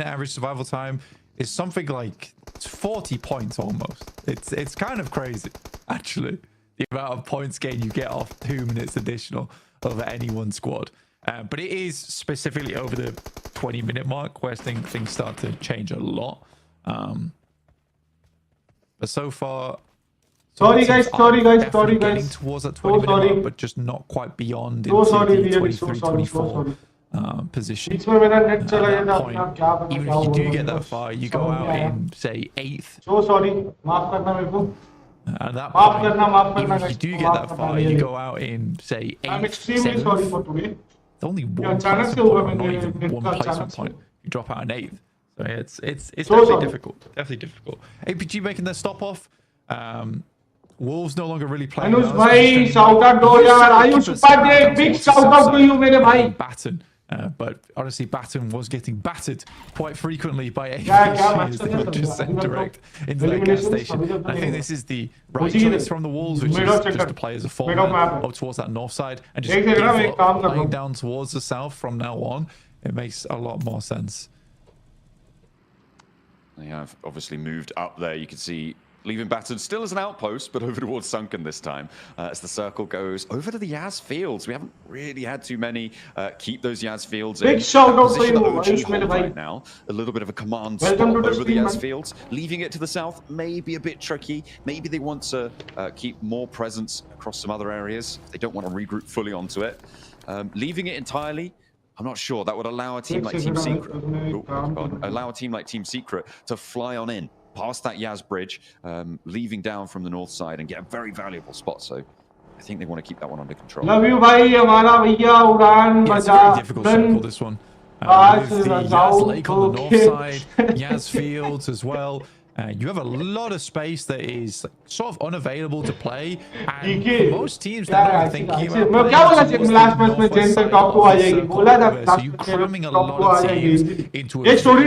average survival time is something like 40 points almost. It's kind of crazy, actually, the amount of points gain you get off 2 minutes additional over any one squad. But it is specifically over the 20-minute mark where things start to change a lot. But so far, sorry guys, getting towards that 20-minute mark, but just not quite beyond into the 23, 24 position. At that point, even if you do get that far, you go out in, say, 8th. At that point, even if you do get that far, you go out in, say, 8th, 7th. It's only one placement point, not even one placement point. You drop out in 8th. So it's definitely difficult. Definitely difficult. APG making their stop off. Wolves no longer really playing. Anush bhai, shout out to yaar. Ayush Upadhyay, big shout out to you, mere bhai. Batten. But honestly, Batten was getting battered quite frequently by APG as they were just sent direct into their gas station. And I think this is the right choice from the Wolves, which is just to play as a full man up towards that north side and just give up, playing down towards the south from now on. It makes a lot more sense. They have obviously moved up there. You can see leaving Batten still as an outpost, but over towards Sunken this time. As the circle goes over to the Yaz Fields. We haven't really had too many keep those Yaz Fields in. Big shout out to you, right now. A little bit of a command spot over the Yaz Fields. Leaving it to the south may be a bit tricky. Maybe they want to keep more presence across some other areas. They don't want to regroup fully onto it. Leaving it entirely, I'm not sure. That would allow a team like Team Secret, to fly on in past that Yaz bridge, leaving down from the north side and get a very valuable spot. So I think they want to keep that one under control. Love you, bhai. Hamara bhaiya udan it's a very difficult circle, this one. With the Yaz Lake on the north side, Yaz Fields as well. You have a lot of space that is sort of unavailable to play, and for most teams they're not thinking about playing so you're cramming a lot of teams into a small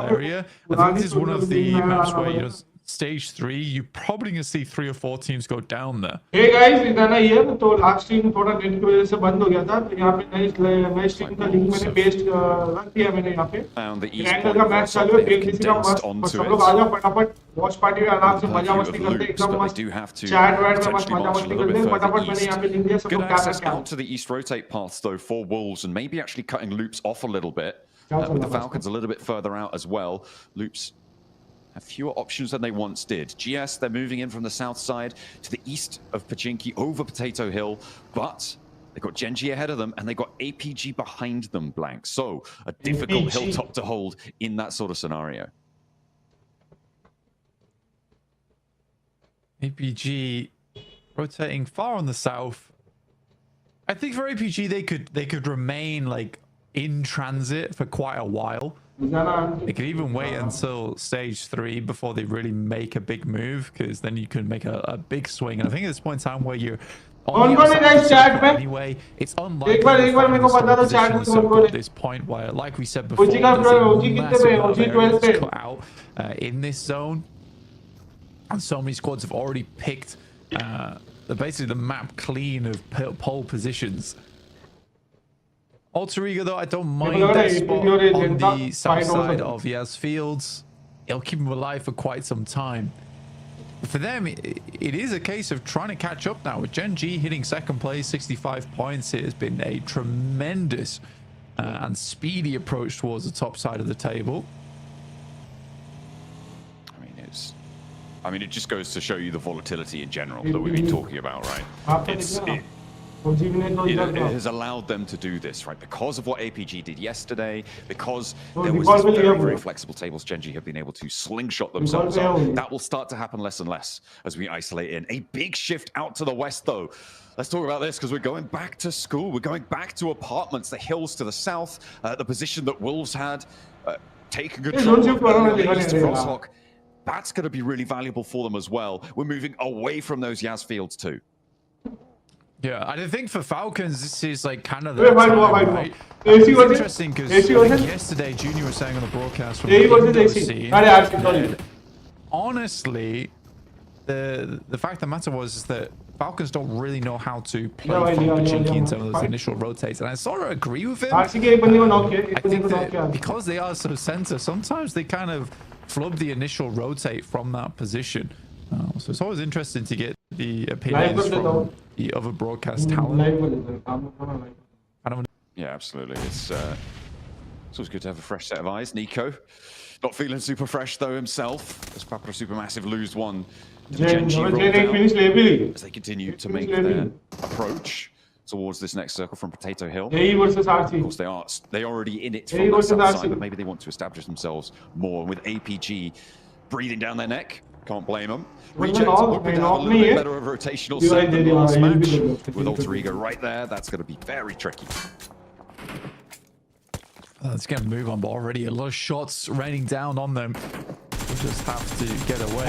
area. I think this is one of the maps where, you know, stage 3, you're probably going to see 3 or 4 teams go down there. Hey guys, IZANA here. तो last stream थोड़ा net की वजह से बंद हो गया था, तो यहाँ पे नई स्ट्रीम का लिंक मैंने पेस्ट रख दिया मैंने यहाँ पे। रैंडल का मैच चालू है, BLDC का मस्त, सब लोग आ जाओ फटाफट वॉच पार्टी में आराम से मजा मस्ती करते हैं, एकदम मस्त चैट वैट में मस्त मजा मस्ती करते हैं, फटाफट मैंने यहाँ पे लिंक दिया, सब लोग क्या करते हैं। Out to the east rotate paths though for Wolves, and maybe actually cutting loops off a little bit. With the Falcons a little bit further out as well. Loops have fewer options than they once did. GS, they're moving in from the south side to the east of Pachinki over Potato Hill, but they've got Genji ahead of them and they've got APG behind them, Blank. So a difficult hilltop to hold in that sort of scenario. APG rotating far on the south. I think for APG they could remain like in transit for quite a while. They could even wait until stage 3 before they really make a big move, because then you can make a big swing. And I think at this point in time where you're on the outside anyway, it's unlikely at this point where, like we said before, there's a massive amount of areas cut out in this zone, and so many squads have already picked basically the map clean of pole positions. Alter Ego, though, I don't mind that spot on the south side of Yaz Fields. It'll keep them alive for quite some time. For them, it is a case of trying to catch up now. With Genji hitting second place, 65 points, it has been a tremendous and speedy approach towards the top side of the table. I mean, it just goes to show you the volatility in general that we've been talking about, right? It has allowed them to do this, right? Because of what APG did yesterday, because there was these very, very flexible tables Genji have been able to slingshot themselves on. That will start to happen less and less as we isolate in. A big shift out to the west, though. Let's talk about this, because we're going back to school. We're going back to apartments. The hills to the south, the position that Wolves had taken control of Frosthawk. That's going to be really valuable for them as well. We're moving away from those Yaz Fields too. Yeah, I think for Falcons, this is like kind of the time, right? It's interesting because yesterday Junior was saying on the broadcast from the Indo scene that honestly, the fact of the matter was that Falcons don't really know how to play Pachinki in terms of those initial rotates. And I sort of agree with him. I think that because they are so center, sometimes they kind of flub the initial rotate from that position. So it's always interesting to get the opinions from the other broadcast talent. Yeah, absolutely. It's always good to have a fresh set of eyes. Nico, not feeling super fresh though himself. As Papra Supermassive lose one to Genji roll down, as they continue to make their approach towards this next circle from Potato Hill. Of course, they're already in it from the south side, but maybe they want to establish themselves more. With APG breathing down their neck, can't blame them. Reject hoping to have a little bit better of a rotational set than the last match. With Alter Ego right there, that's going to be very tricky. Let's get a move on, but already a lot of shots raining down on them. We'll just have to get away.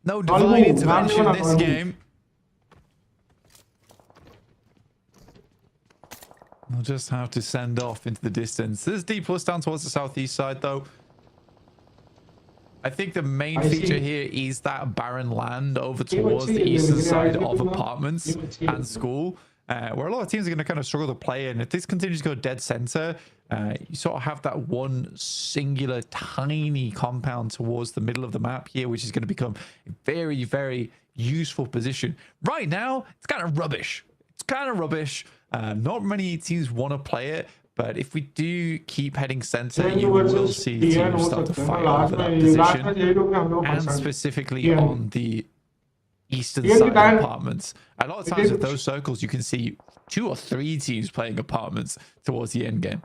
No divine intervention in this game. We'll just have to send off into the distance. There's D plus down towards the southeast side, though. I think the main feature here is that barren land over towards the eastern side of apartments and school, where a lot of teams are going to kind of struggle to play in. If this continues to go dead center, you sort of have that one singular tiny compound towards the middle of the map here, which is going to become a very, very useful position. Right now, it's kind of rubbish. It's kind of rubbish. Not many teams want to play it. But if we do keep heading center, you will see teams start to fight over that position, and specifically on the eastern side of apartments. A lot of times with those circles, you can see 2 or 3 teams playing apartments towards the end game.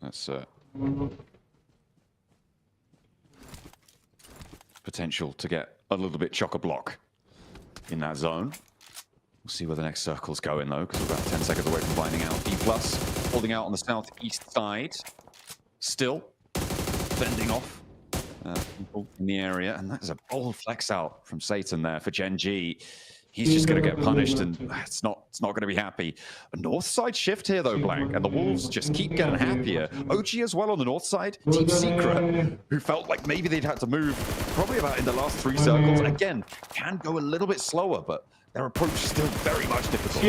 That's potential to get a little bit chock-a-block in that zone. We'll see where the next circle's going, though, because we're about 10 seconds away from finding out. D+, holding out on the southeast side. Still fending off people in the area. And that is a bold flex out from Satan there for Genji. He's just going to get punished, and it's not going to be happy. A north side shift here, though, Blank, and the Wolves just keep getting happier. OG as well on the north side. Team Secret, who felt like maybe they'd had to move probably about in the last 3 circles. Again, can go a little bit slower, but their approach is still very much difficult.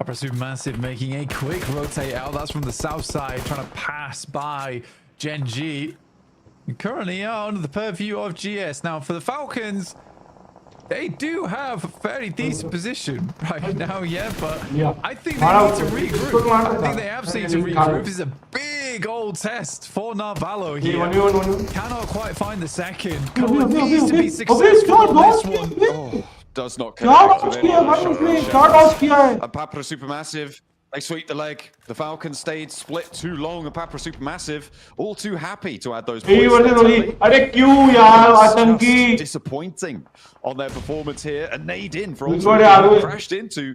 Papra Supermassive making a quick rotate out. That's from the south side, trying to pass by Genji. Currently under the purview of GS. Now for the Falcons, they do have a fairly decent position right now, but I think they need to regroup. I think they absolutely need to regroup. This is a big old test for Narvalo here. Cannot quite find the second. Couple needs to be successful on this one. Oh, does not connect with any and Papra Supermassive, they sweep the leg. The Falcons stayed split too long, and Papra Supermassive all too happy to add those points. Just disappointing on their performance here. A nade in for Ultra crashed into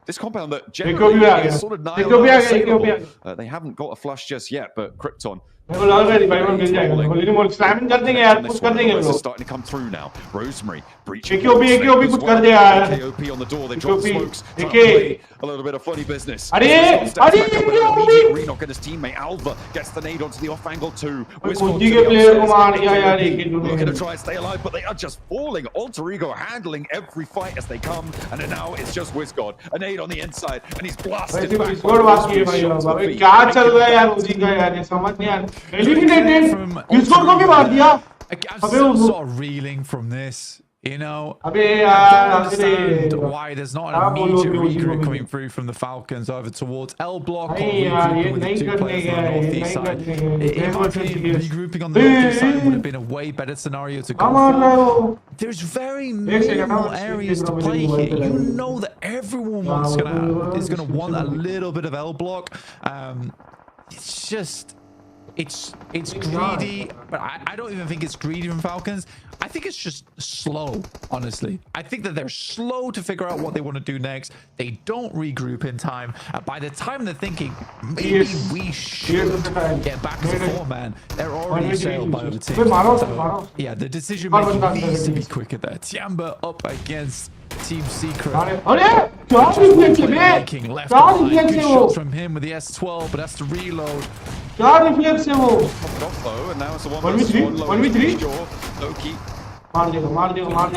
this compound that generally is sort of nihil. They haven't got a flush just yet, but Krypton starting to come through now. Rosemary breaching. KOP on the door. They drop the smokes. Play a little bit of funny business. Immediate re-knock at his teammate. Alva gets the nade onto the off angle too. Looking to try and stay alive, but they are just falling. Alter Ego handling every fight as they come, and then now it's just WizGod. A nade on the inside, and he's blasted back. Eliminated. I'm still sort of reeling from this. You know, I don't understand why there's not an immediate regroup coming through from the Falcons over towards L block or regrouping with the 2 players on the northeast side. In my opinion, regrouping on the northeast side would have been a way better scenario to go for. There's very minimal areas to play here. You know that everyone is gonna want a little bit of L block. It's just... It's greedy, but I don't even think it's greedy from Falcons. I think it's just slow, honestly. I think that they're slow to figure out what they want to do next. They don't regroup in time. By the time they're thinking, maybe we should get back as a 4-man, they're already sailed by other teams. So, yeah, the decision making needs to be quicker there. Tiamba up against Team Secret. Making left and right. Good shots from him with the S12, but has to reload. क्या reflex है वो? And now it's a 1v3 Loki मार देगा मार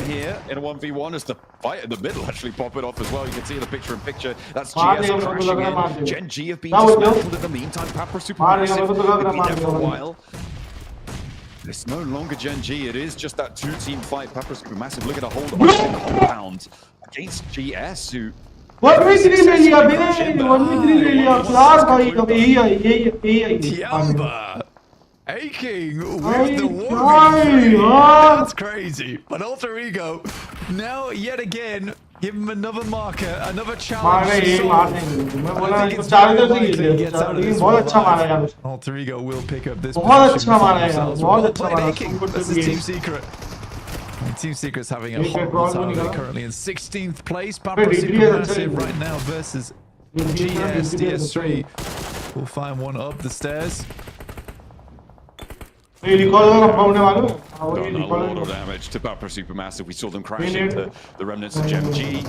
here in a 1v1 as the fight in the middle actually pop it off as well. You can see the picture. That's मार GS देगा, crashing लग रहा in. Gen G have been क्या बोलते हो? dismantled in the meantime. Papra मार देगा, Supermassive मेरे को तो लग रहा have been there for a मार while. It's no longer Gen G. It is just that two-team fight. Papra Supermassive looking to hold on to the compound against GS, who 1v3 ले लिया बे 1v3 ले लिया यार भाई अब यही आई Tiamba aching with Ay, the ay, warrior. ay. That's crazy. But Alter Ego now yet again give him another marker, another challenge. मार रहे to मार solve. देंगे मैं I बोला think इसको it's चार very इधर से likely he gets out of लेकिन this बहुत one अच्छा मारा alive. यार उसने Alter Ego will pick up this बहुत position अच्छा for मारा यार themselves. बहुत Well अच्छा played, मारा Aching. Super This too is Team game Secret. And Team Secret's having a Secret horrible Brawl time. नहीं They're करा। currently in 16th place. Hey, Papra degree है अच्छा Supermassive है। right now versus Degree है, GS degree है, DS3. We'll find one up the stairs. ये recall का compound है मालूम है? हाँ, वो done a recall lot of damage to Papra Supermassive. We saw them crash into the remnants of Gem G.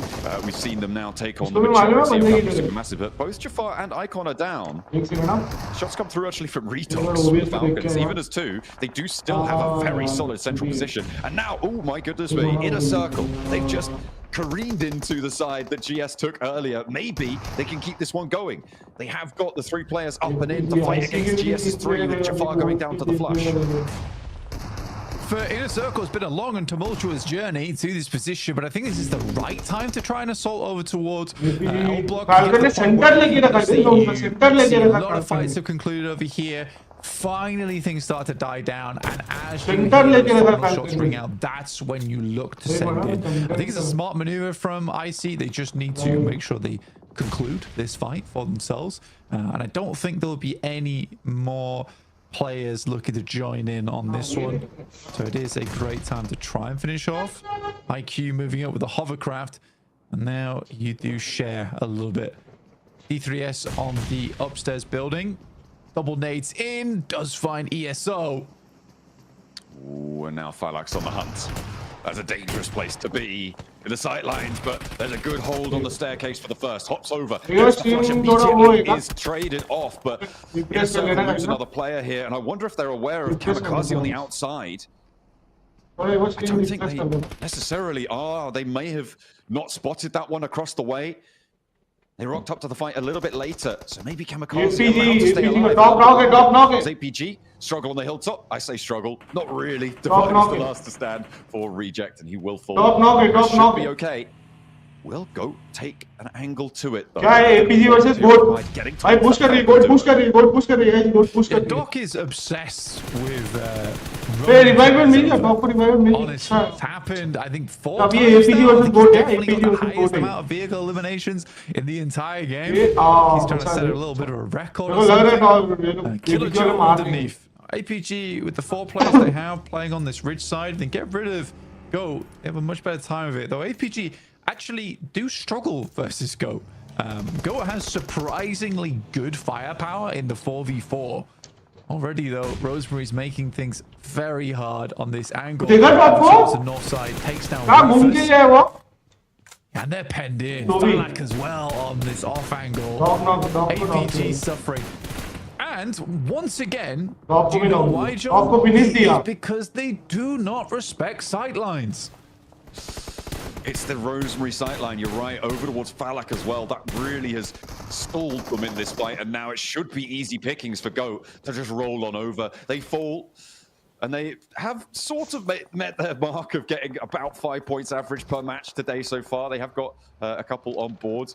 We've seen them now take on the इसको भी मालूम है, majority of बंदे Papra की Supermassive. But both Jafar and Icon are down. एक second ना Shots come through actually from वो Retox भी with इसको देख के Falcons. आया। Even as two, they do still have a very solid central indeed. position. And now, oh my goodness me, in a circle, they've just careened into the side that GS took earlier. Maybe they can keep this one going. They have got the three players up and in to fight against GS's three, with Jafar going down to the flush. For Inner Circle, it's been a long and tumultuous journey to this position, but I think this is the right time to try and assault over towards L Block. Falcon ने centre लेके रखा है देखो उनका centre लेके A रखा lot of है fights have concluded over here. Finally, things start to die down, and as you Center hear लेके the रखा final shots Falcon ring ने। out, that's when you look to सही send बोला, in. center I think it's a लेके। smart maneuver from IC. They just need to make sure they conclude this fight for themselves, and I don't think there'll be any more players looking to join in on this one, so it is a great time to try and finish off. IQ moving up with the hovercraft, and now you do share a little bit. D3S on the upstairs building, double nades in, does find ESO. Ooh, and now Phylax on the hunt. That's a dangerous place to be in the sight lines, but there's a good hold on the staircase for the first. Hops over. Yes, Gets the flush थोड़ा immediately, वो है is traded off, but Replace Inner कर लेना lose है ना? another player here, and I wonder if they're aware of Replace कर Kamikaze on the लेना। outside. अरे वो I screen don't think refresh they कर दो necessarily are. They may have not spotted that one across the way. They rocked up to the fight a little bit later, so maybe Kamikaze APG around to stay APG alive. में top knock है As APG struggle on the hilltop. I say struggle, not really. Top Divine is knock the it. last to stand for Reject, and he will fall. Top knock है top Should knock be है okay. We'll go take an angle to it though. क्या है APG versus गोट Getting भाई push कर रही है गोट push कर रही है गोट पुश कर रही है गोट पुश Yeah, कर रही है Doc is obsessed with a revival मिल गया टॉप को रिवाइवल मिल गया honestly, अच्छा it's happened, I think, 4 अब times ये APG now. I versus think Goat he's है, definitely APG got the versus highest Goat है। amount of vehicle eliminations in the entire game. ये He's trying to अच्छा set a है little bit of a record मेरे or को लग रहा something. है ना Killer एपीजी वाले Joe मार देंगे underneath. APG with the 4 players they have playing on this ridge side, then get rid of Go. They have a much better time of it. Though APG actually do struggle versus Go. Go has surprisingly good firepower in the 4v4. Already though, Rosemary's making things very hard on this angle. देखा top को Towards the north side, takes down कहाँ घूम के Rufus. गया है वो And they're penned in. तो भी Falak as well on this off angle. Top knock APG suffering. And once again, top do को you भी know नॉक why, टॉप को Joe? फिनिश दिया It's because they do not respect sightlines. It's the Rosemary sightline, you're right, over towards Falak as well. That really has stalled them in this fight, and now it should be easy pickings for Goat to just roll on over. They fall, and they have sort of met their mark of getting about 5 points average per match today so far. They have got a couple on board.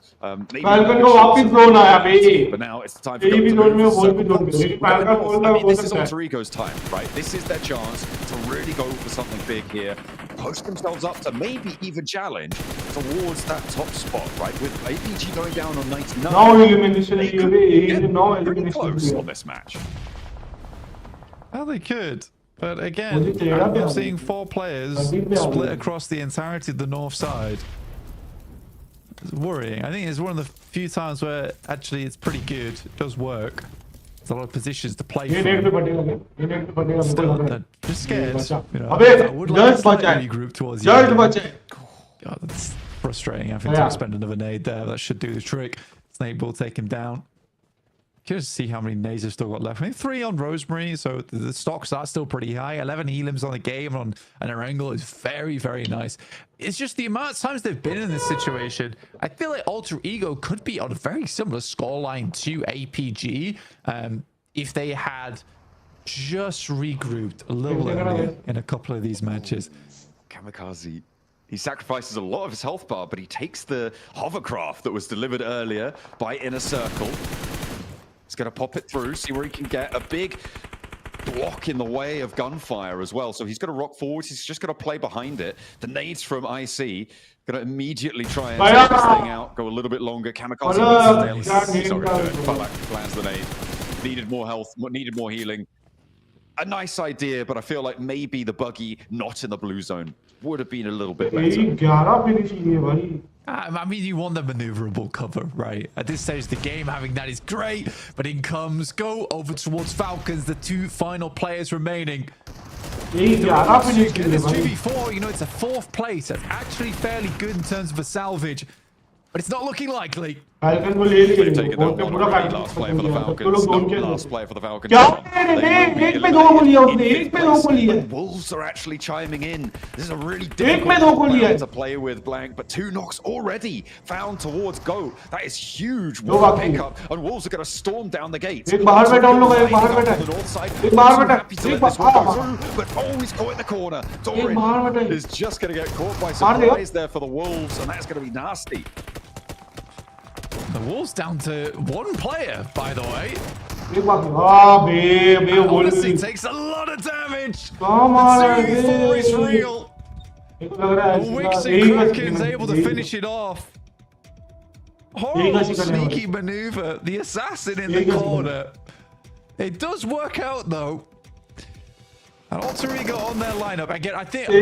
Maybe Falcon को वापस drone आया भाई but now it's the time for ये भी Goat to drone में move वो भी circle drone में points. लेकिन Falcon बोल रहा I है mean, हो this is सकता है Alter Ego's time, right? This is their chance to really go for something big here, post themselves up to maybe even challenge towards that top spot, right? With APG going down on 99. Now elimination They की could अभी get एक नौ pretty elimination close की on this match. Well, they could. But again, मुझे तेरा भी I'm uh seeing गया। 4 players अभी भी आ split गया। across the entirety of the north side. It's worrying. I think it's one of the few times where actually it's pretty good. It does work. There's a lot of positions to play ये net पे from. पड़ेगा ये net पे पड़ेगा मुझे Still, लग रहा है they're just scared. बचा You know, अबे I would like just to slightly बचा है regroup towards the just end. बचा है God, that's frustrating having Yeah. to spend another nade there. That should do the trick. Snake will take him down. Curious to see how many nades have still got left. I think 3 on Rosemary, so the stocks are still pretty high. 11 elims on the game and her angle is very, very nice. It's just the amount of times they've been in this situation. I feel like Alter Ego could be on a very similar scoreline to APG if they had just regrouped a little earlier in a couple of these matches. Kamikaze, he sacrifices a lot of his health bar, but he takes the hovercraft that was delivered earlier by Inner Circle. He's going to pop it through, see where he can get a big block in the way of gunfire as well. So he's going to rock forwards. He's just going to play behind it. The nades from IC going to immediately try and take this thing out, go a little bit longer. Kamikaze needs to stay. Sorry, Falak lands the nade. Needed more health, needed more healing. A nice idea, but I feel like maybe the buggy not in the blue zone would have been a little bit better. I mean, you want the maneuverable cover, right? At this stage of the game, having that is great, but in comes Go over towards Falcons, the 2 final players remaining. This 2v4, you know, it's a 4th place. That's actually fairly good in terms of a salvage, but it's not looking likely. Last player for the Falcons. Last player for the Falcons. Wolves are actually chiming in. This is a really difficult to play with, Blank, but 2 knocks already found towards Goat. That is huge. One pickup, and Wolves are going to storm down the gate. On the north side, happy to let this one go through, but always caught in the corner. Doran is just going to get caught by surprise there for the Wolves, and that's going to be nasty. The Wolves down to 1 player, by the way. Honestly, takes a lot of damage. The 2v4 is real. Wix and Kraken's able to finish it off. Horrible sneaky maneuver. The assassin in the corner. It does work out though. And Alter Ego on their lineup. Again, I think for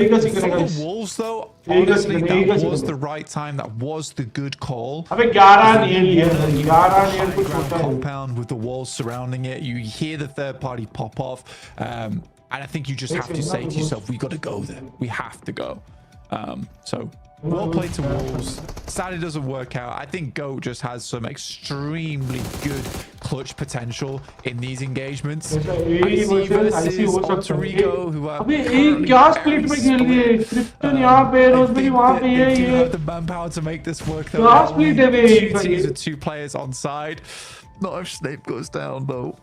the Wolves, though, honestly, that was the right time. That was the good call. Compound with the walls surrounding it. You hear the third party pop off. And I think you just have to say to yourself, we got to go there. We have to go. So well played to Wolves. Sadly, doesn't work out. I think GOAT just has some extremely good clutch potential in these engagements. IC versus Alter Ego, who are currently very split. They do have the manpower to make this work, though. 2 teams with 2 players on side. Not if Snape goes down, though.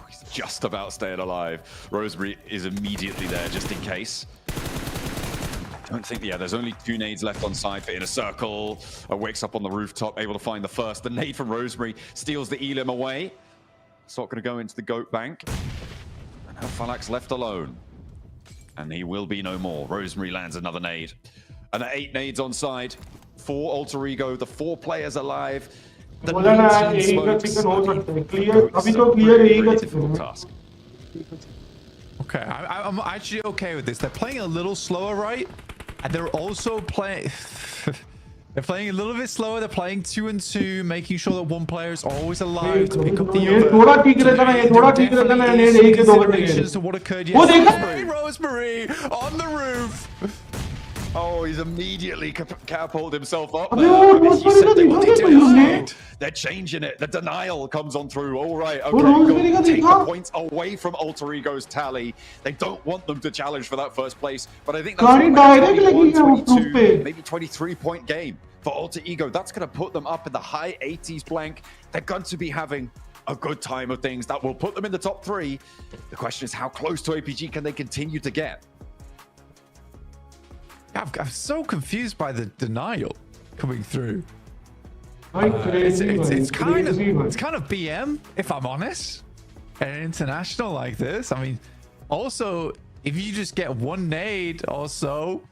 He's just about staying alive. Rosemary is immediately there, just in case. I don't think, yeah, there's only 2 nades left on side for Inner Circle. Wakes up on the rooftop, able to find the first. The nade from Rosemary steals the elim away. It's not going to go into the GOAT bank. And now Falak's left alone. And he will be no more. Rosemary lands another nade. And 8 nades on side for Alter Ego. The 4 players alive. The difficult task. Okay, I'm actually okay with this. They're playing a little slower, right? And they're also playing... They're playing a little bit slower. They're playing 2 and 2, making sure that 1 player is always alive to pick up the other. Considerations to what occurred yesterday. Rosemary on the roof. Oh, he's immediately catapulted himself up. They're changing it. The denial comes on through. All right, okay, go take the points away from Alter Ego's tally. They don't want them to challenge for that first place, but I think that's a 21, 22, maybe 23-point game for Alter Ego. That's going to put them up in the high 80s, Blank. They're going to be having a good time of things that will put them in the top 3. The question is, how close to APG can they continue to get? I'm so confused by the denial coming through. It's kind of BM, if I'm honest. An international like this. I mean, also, if you just get 1 nade or so,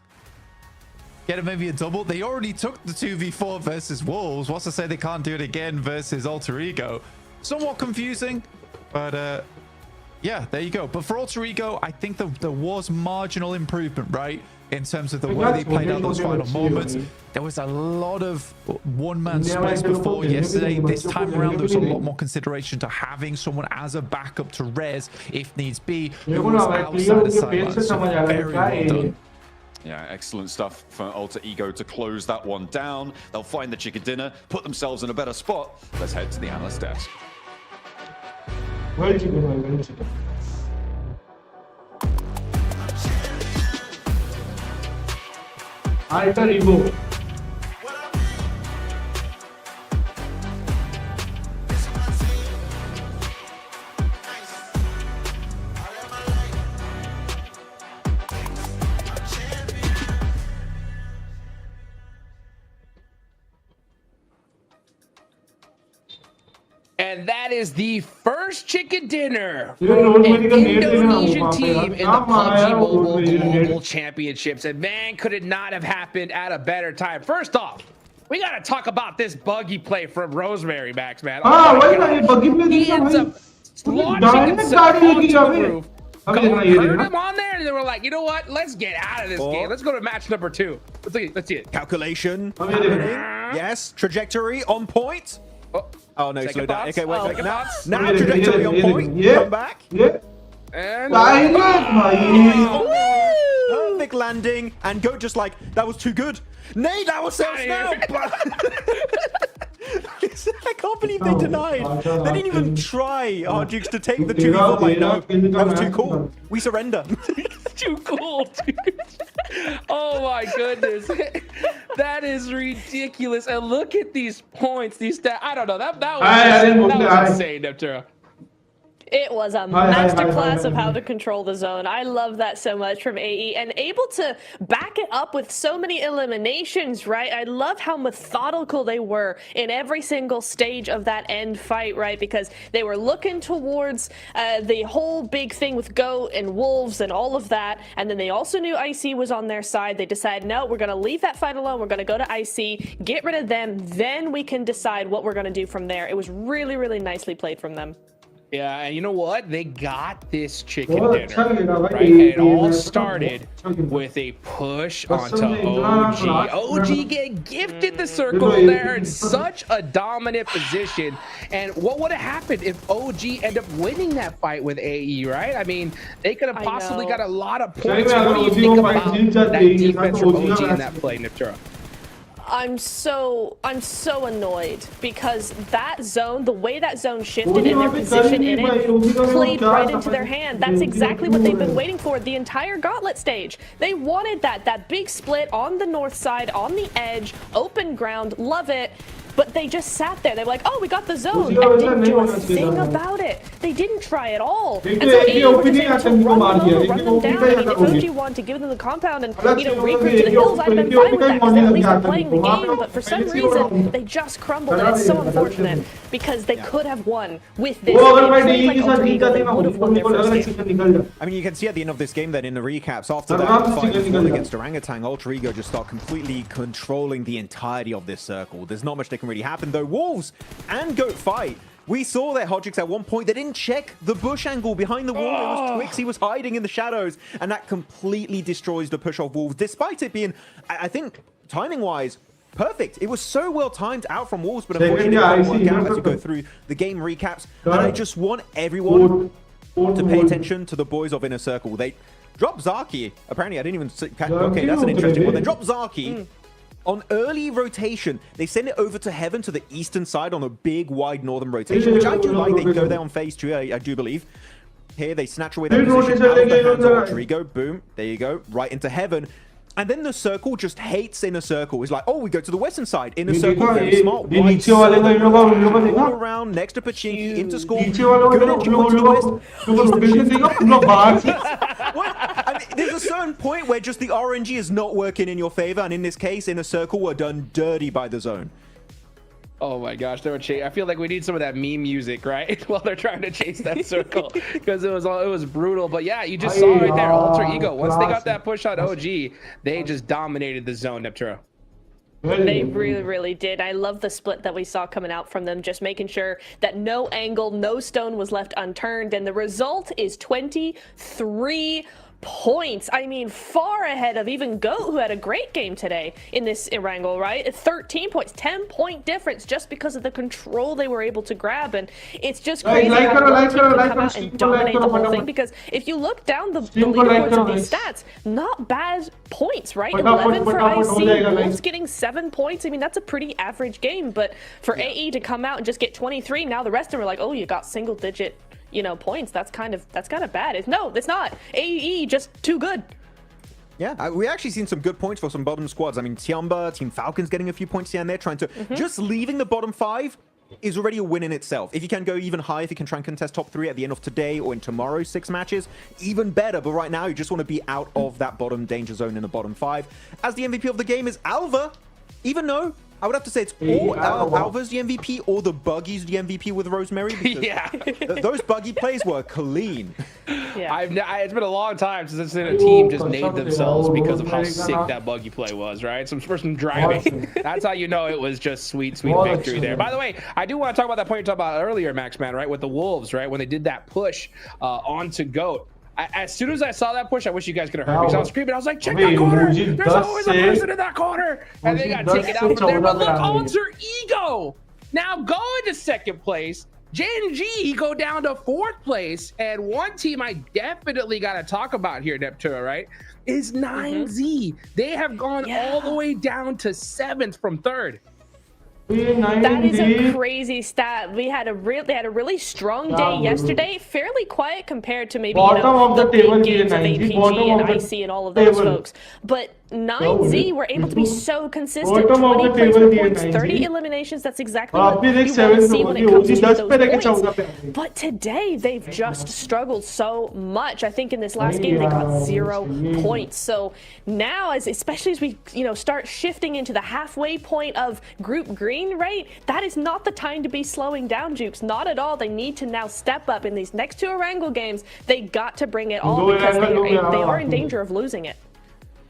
get maybe a double. They already took the 2v4 versus Wolves. What's to say they can't do it again versus Alter Ego? Somewhat confusing, but yeah, there you go. But for Alter Ego, I think there was marginal improvement, right? In terms of the way they played out those final moments. There was a lot of one-man splits before yesterday. This time around, there was a lot more consideration to having someone as a backup to res if needs be. Who was outside the sidelines. So very well done. Yeah, excellent stuff for Alter Ego to close that one down. They'll find the chicken dinner, put themselves in a better spot. Let's head to the analyst desk. Well chicken, well chicken. Alter Ego. And that is the first chicken dinner from an Indonesian team in the PUBG Mobile Global Championships. And man, could it not have happened at a better time. First off, we got to talk about this buggy play from Rosemary, Max, man. He ends up launching himself onto the roof. Hurt him on there, and they were like, you know what? Let's get out of this game. Let's go to match number 2. Let's see it. Calculation happening. Yes, trajectory on point. Oh no, slow down. Okay, wait. Now trajectory on point. Come back. And perfect landing, and go just like that was too good. Nay, that was so snap. I can't believe they denied. They didn't even try, Arjux, to take the 2v1. Like, no, that was too cool. We surrender. Too cool, dude. Oh my goodness. That is ridiculous. And look at these points, these stats. I don't know. That was insane, Nepturo. It was a masterclass of how to control the zone. I love that so much from AE, and able to back it up with so many eliminations, right? I love how methodical they were in every single stage of that end fight, right? Because they were looking towards the whole big thing with Goat and Wolves and all of that, and then they also knew IC was on their side. They decided, no, we're going to leave that fight alone. We're going to go to IC, get rid of them, then we can decide what we're going to do from there. It was really, really nicely played from them. Yeah, and you know what? They got this chicken dinner, right? And it all started with a push onto OG. OG get gifted the circle there in such a dominant position. And what would have happened if OG ended up winning that fight with AE, right? I mean, they could have possibly got a lot of points. What do you think about that defense from OG in that play, Niptura? I'm so annoyed because that zone, the way that zone shifted and their position in it played right into their hand. That's exactly what they've been waiting for the entire gauntlet stage. They wanted that big split on the north side, on the edge, open ground, love it. But they just sat there. They were like, oh, we got the zone, and didn't do a thing about it. They didn't try at all. And so AE were just able to run them down. I mean, if OG wanted to give them the compound and, you know, regroup to the hills, I'd have been fine with that, because at least they're playing the game. But for some reason, they just crumbled, and it's so unfortunate, because they could have won with this. They would have won their first game. I mean, you can see at the end of this game that in the recaps, after that fight against Orangutan, Alter Ego just start completely controlling the entirety of this circle. There's not much they can really happen, though. Wolves and Goat fight. We saw that Hodgix at one point, they didn't check the bush angle behind the wall. It was Twix, he was hiding in the shadows, and that completely destroys the push of Wolves, despite it being, I think, timing-wise, perfect. It was so well timed out from Wolves, but unfortunately it didn't work out as you go through the game recaps. And I just want everyone to pay attention to the boys of Inner Circle. They dropped Zaki. Apparently, I didn't even catch. Okay, that's an interesting one. They dropped Zaki. On early rotation, they send it over to Heaven to the eastern side on a big, wide northern rotation, which I do like. They go there on phase 2, I do believe. Here, they snatch away that position out of the hands of Alter Ego. Boom. There you go. Right into Heaven. And then the circle just hates Inner Circle. It's like, oh, we go to the western side. Inner Circle, very smart. Wide all around, next to Pachinki, into score. Good entry to the west. I mean, there's a certain point where just the RNG is not working in your favor. And in this case, Inner Circle were done dirty by the zone. Oh my gosh, they were chasing. I feel like we need some of that meme music, right? While they're trying to chase that circle, because it was brutal. But yeah, you just saw right there, Alter Ego. Once they got that push on OG, they just dominated the zone, Nepturo. They really, really did. I love the split that we saw coming out from them, just making sure that no angle, no stone was left unturned. And the result is 23 points. I mean, far ahead of even GOAT, who had a great game today in this Erangel, right? 13 points, 10-point difference just because of the control they were able to grab. And it's just crazy how one team can come out and dominate the whole thing, because if you look down the leaderboards of these stats, not bad points, right? 11 for IC, Wolves getting 7 points. I mean, that's a pretty average game, but for AE to come out and just get 23, now the rest of them are like, oh, you got single-digit, you know, points. That's kind of bad. No, it's not. AE just too good. Yeah, we actually seen some good points for some bottom squads. I mean, Tiamba, Team Falcon's getting a few points here and there, trying to just leaving the bottom 5 is already a win in itself. If you can go even higher, if you can try and contest top 3 at the end of today or in tomorrow's 6 matches, even better. But right now, you just want to be out of that bottom danger zone in the bottom 5. As the MVP of the game is Alva, even though I would have to say it's or Alva's the MVP or the Buggy's the MVP with Rosemary. Because those Buggy plays were clean. Yeah. It's been a long time since I've seen a team just named themselves because of how sick that Buggy play was, right? Some person driving. That's how you know it was just sweet victory there. By the way, I do want to talk about that point you talked about earlier, Maxman, right? With the Wolves, right? When they did that push onto GOAT. As soon as I saw that push, I wish you guys could have heard me because I was screaming. I was like, check that corner. There's always a person in that corner. And they got taken out from there. But look, Alter Ego now go into 2nd place. Gen G go down to 4th place. And one team I definitely got to talk about here, Neptura, right, is 9Z. They have gone all the way down to 7th from 3rd. That is a crazy stat. They had a really strong day yesterday. Fairly quiet compared to maybe the big games of APG and IC and all of those folks. But 9Z were able to be so consistent. 20 placement points, 30 eliminations. That's exactly what you want to see when it comes to those points. But today, they've just struggled so much. I think in this last game, they got 0 points. So now, especially as we start shifting into the halfway point of Group Green, right? That is not the time to be slowing down, Jukes. Not at all. They need to now step up in these next 2 Erangel games. They got to bring it all because they are in danger of losing it.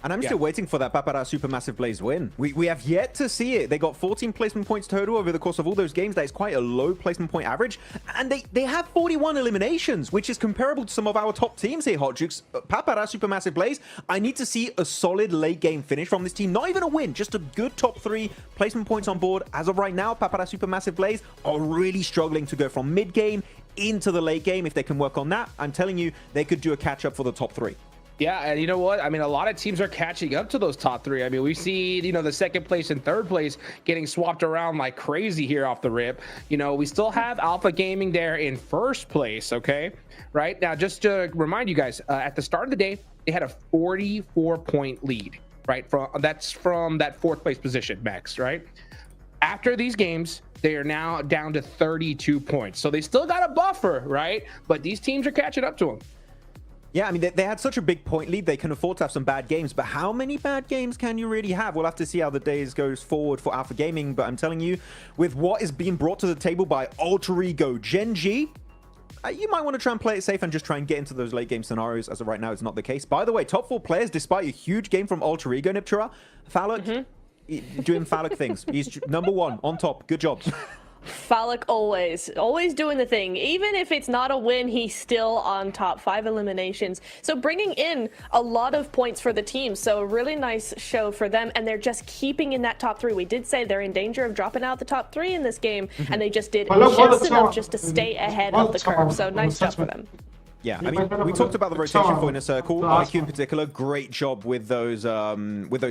And I'm still waiting for that Papara Supermassive Blaze win. We have yet to see it. They got 14 placement points total over the course of all those games. That is quite a low placement point average. And they have 41 eliminations, which is comparable to some of our top teams here, Hot Jukes. Papara Supermassive Blaze, I need to see a solid late game finish from this team. Not even a win, just a good top 3 placement points on board. As of right now, Papara Supermassive Blaze are really struggling to go from mid game into the late game. If they can work on that, I'm telling you, they could do a catch up for the top 3. Yeah, and you know what? I mean, a lot of teams are catching up to those top 3. I mean, we see, the 2nd place and 3rd place getting swapped around like crazy here off the rip. We still have Alpha Gaming there in 1st place, okay? Right? Now, just to remind you guys, at the start of the day, they had a 44-point lead, right? That's from that 4th place position, Max, right? After these games, they are now down to 32 points. So they still got a buffer, right? But these teams are catching up to them. Yeah, I mean, they had such a big point lead, they can afford to have some bad games, but how many bad games can you really have? We'll have to see how the days goes forward for Alpha Gaming, but I'm telling you, with what is being brought to the table by Alter Ego Gen G, you might want to try and play it safe and just try and get into those late game scenarios. As of right now, it's not the case. By the way, top 4 players, despite a huge game from Alter Ego, Niptura, Falak, doing Falak things. He's number 1 on top. Good job. Falak always doing the thing. Even if it's not a win, he's still on top. 5 eliminations. So bringing in a lot of points for the team. So a really nice show for them. And they're just keeping in that top 3. We did say they're in danger of dropping out the top 3 in this game. And they just did just enough just to stay ahead of the curve. So nice job for them. Yeah, I mean, we talked about the rotation for Inner Circle. IQ in particular, great job with those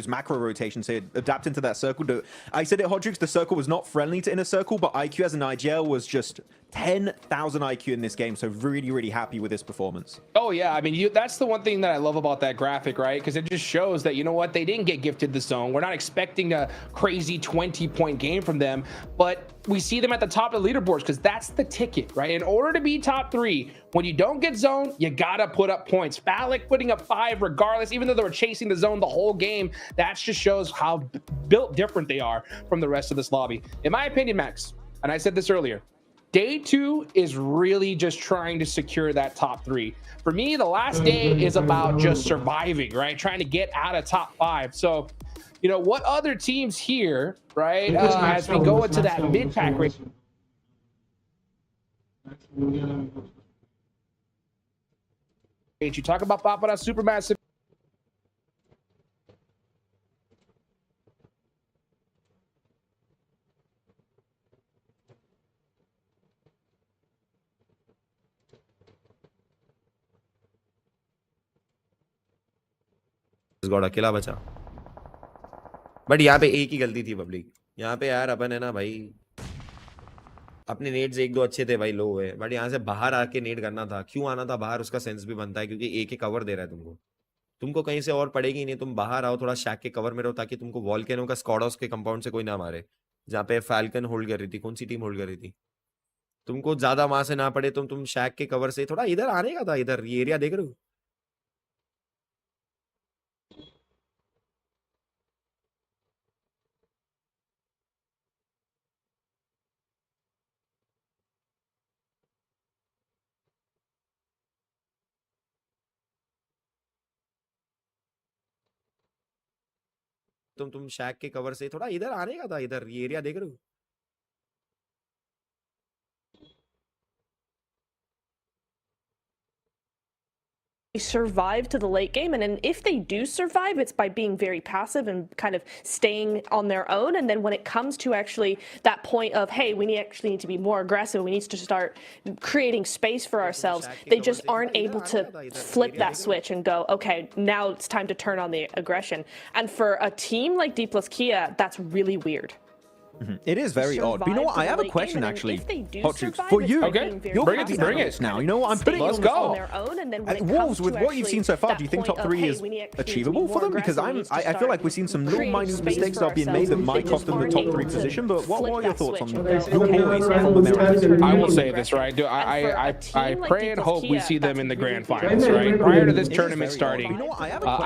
macro rotations here, adapting to that circle. I said it, Hodrix, the circle was not friendly to Inner Circle, but IQ as an IGL was just 10,000 IQ in this game, so really, really happy with this performance. Oh, yeah, I mean, that's the one thing that I love about that graphic, right? Because it just shows that, you know what, they didn't get gifted the zone. We're not expecting a crazy 20-point game from them, but we see them at the top of the leaderboards because that's the ticket, right? In order to be top 3, when you don't get zone, you gotta put up points. Falak putting up 5 regardless, even though they were chasing the zone the whole game. That just shows how built different they are from the rest of this lobby. In my opinion, Max, and I said this earlier, Day 2 is really just trying to secure that top 3. For me, the last day is about just surviving, right? Trying to get out of top 5. So, you know, what other teams here, right, as we go into that mid-pack race? You talk about popping out supermassive. God अकेला बचा। But यहाँ पे एक ही गलती थी public. यहाँ पे यार अपन है ना भाई, अपने नेट्स एक दो अच्छे थे भाई, लो हुए, बट यहाँ से बाहर आके नेट करना था। क्यों आना था बाहर, उसका सेंस भी बनता है, क्योंकि एक ही कवर दे रहा है तुमको कहीं से और पड़ेगी नहीं। तुम बाहर आओ, थोड़ा शैक के कवर में रहो, ताकि तुमको वॉल्केनो का स्क्वाडोस के कंपाउंड से कोई ना मारे। जहाँ पे फैल्कन होल्ड कर रही थी, कौन सी टीम होल्ड कर रही थी, तुमको ज्यादा वहां से ना पड़े, तुम शैक के कवर से थोड़ा इधर आने का था। इधर ये एरिया देख रहे हो, तुम शैक के कवर से थोड़ा इधर आने का था। इधर ये एरिया देख रहे हो, survive to the late game, and then if they do survive, it's by being very passive and kind of staying on their own. And then when it comes to actually that point of, hey, we actually need to be more aggressive, we need to start creating space for ourselves, they just aren't able to flip that switch and go, okay, now it's time to turn on the aggression. And for a team like D plus Kia, that's really weird. It is very odd. But you know what? I have a question actually, Hot Chooks, for you. Okay, You're bring it now. You know what? I'm putting you Let's on the go. spot. Wolves, with what you've seen so far, do you think top 3 is achievable for them? Because I feel like we've seen some little minute mistakes that are being made that might cost them the top 3 position. But what are your thoughts on them? I will say this, right? I pray and hope we see them in the grand finals, right? Prior to this tournament starting,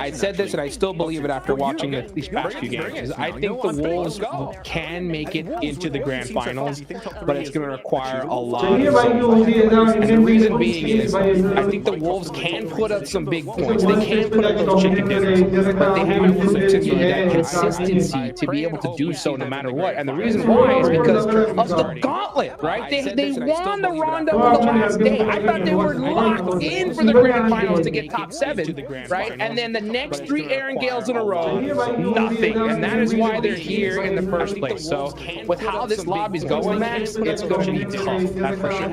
I said this and I still believe it after watching these past few games. I think the Wolves can make it into the grand finals, but it's going to require a lot of and the reason being is I think the Wolves can put up some big points. They can put up those chicken dinners, but they have to continue that consistency to be able to do so no matter what. And the reason why is because of the gauntlet, right? They won the roundup on the last day. I thought they were locked in for the grand finals to get top 7, right? And then the next 3 Aaron Gales in a row, nothing. And that is why they're here in the first place. So with how this lobby's going, Max, it's going to be tough. That's for sure.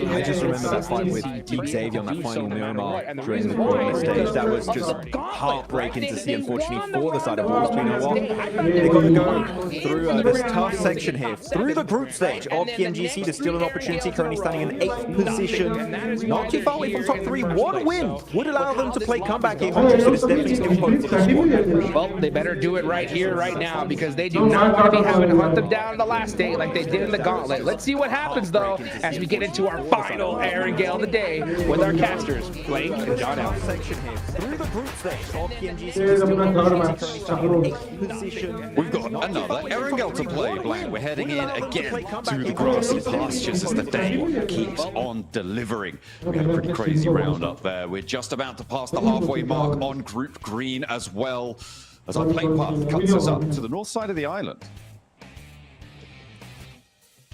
I just remember that fight with Deep Xavier on that final Miramar during the quarter stage. That was just heartbreaking to see, unfortunately, for the side of Wolves. But you know what? They've got to go through this tough section here, through the group stage of PNGC to steal an opportunity, currently standing in 8th position. Not too far away from top 3. One win would allow them to play comeback here. So it's definitely still hope for this one. Well, they better do it right here, right now, because they do not want to be having to hunt them down the last day like they did in the gauntlet. Let's see what happens, though, as we get into our final Aaron Gale of the day with our casters, Blake and John L. Through the group stage of PNGC. We've got another Aaron Gale to play, Blank. We're heading in again to the grassy pastures as the day keeps on delivering. We had a pretty crazy round up there. We're just about to pass the halfway mark on Group Green as well, as our play path cuts us up to the north side of the island.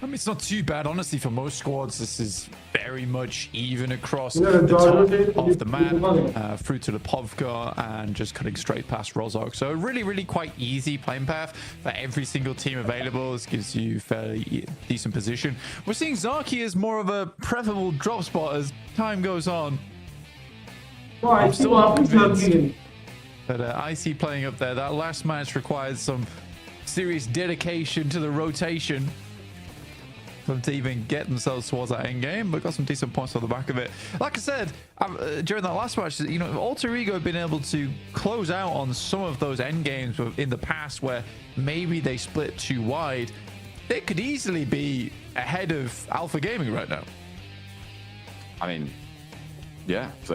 I mean, it's not too bad, honestly, for most squads. This is very much even across the top of the map, through to the Povka, and just cutting straight past Rozok. So a really, really quite easy playing path for every single team available. This gives you fairly decent position. We're seeing Zaki as more of a preferable drop spot as time goes on. I'm still not convinced. But IC playing up there, that last match required some serious dedication to the rotation to even get themselves towards that end game, but got some decent points on the back of it. Like I said, during that last match, you know, Alter Ego have been able to close out on some of those end games in the past where maybe they split too wide. They could easily be ahead of Alpha Gaming right now. I mean, yeah, if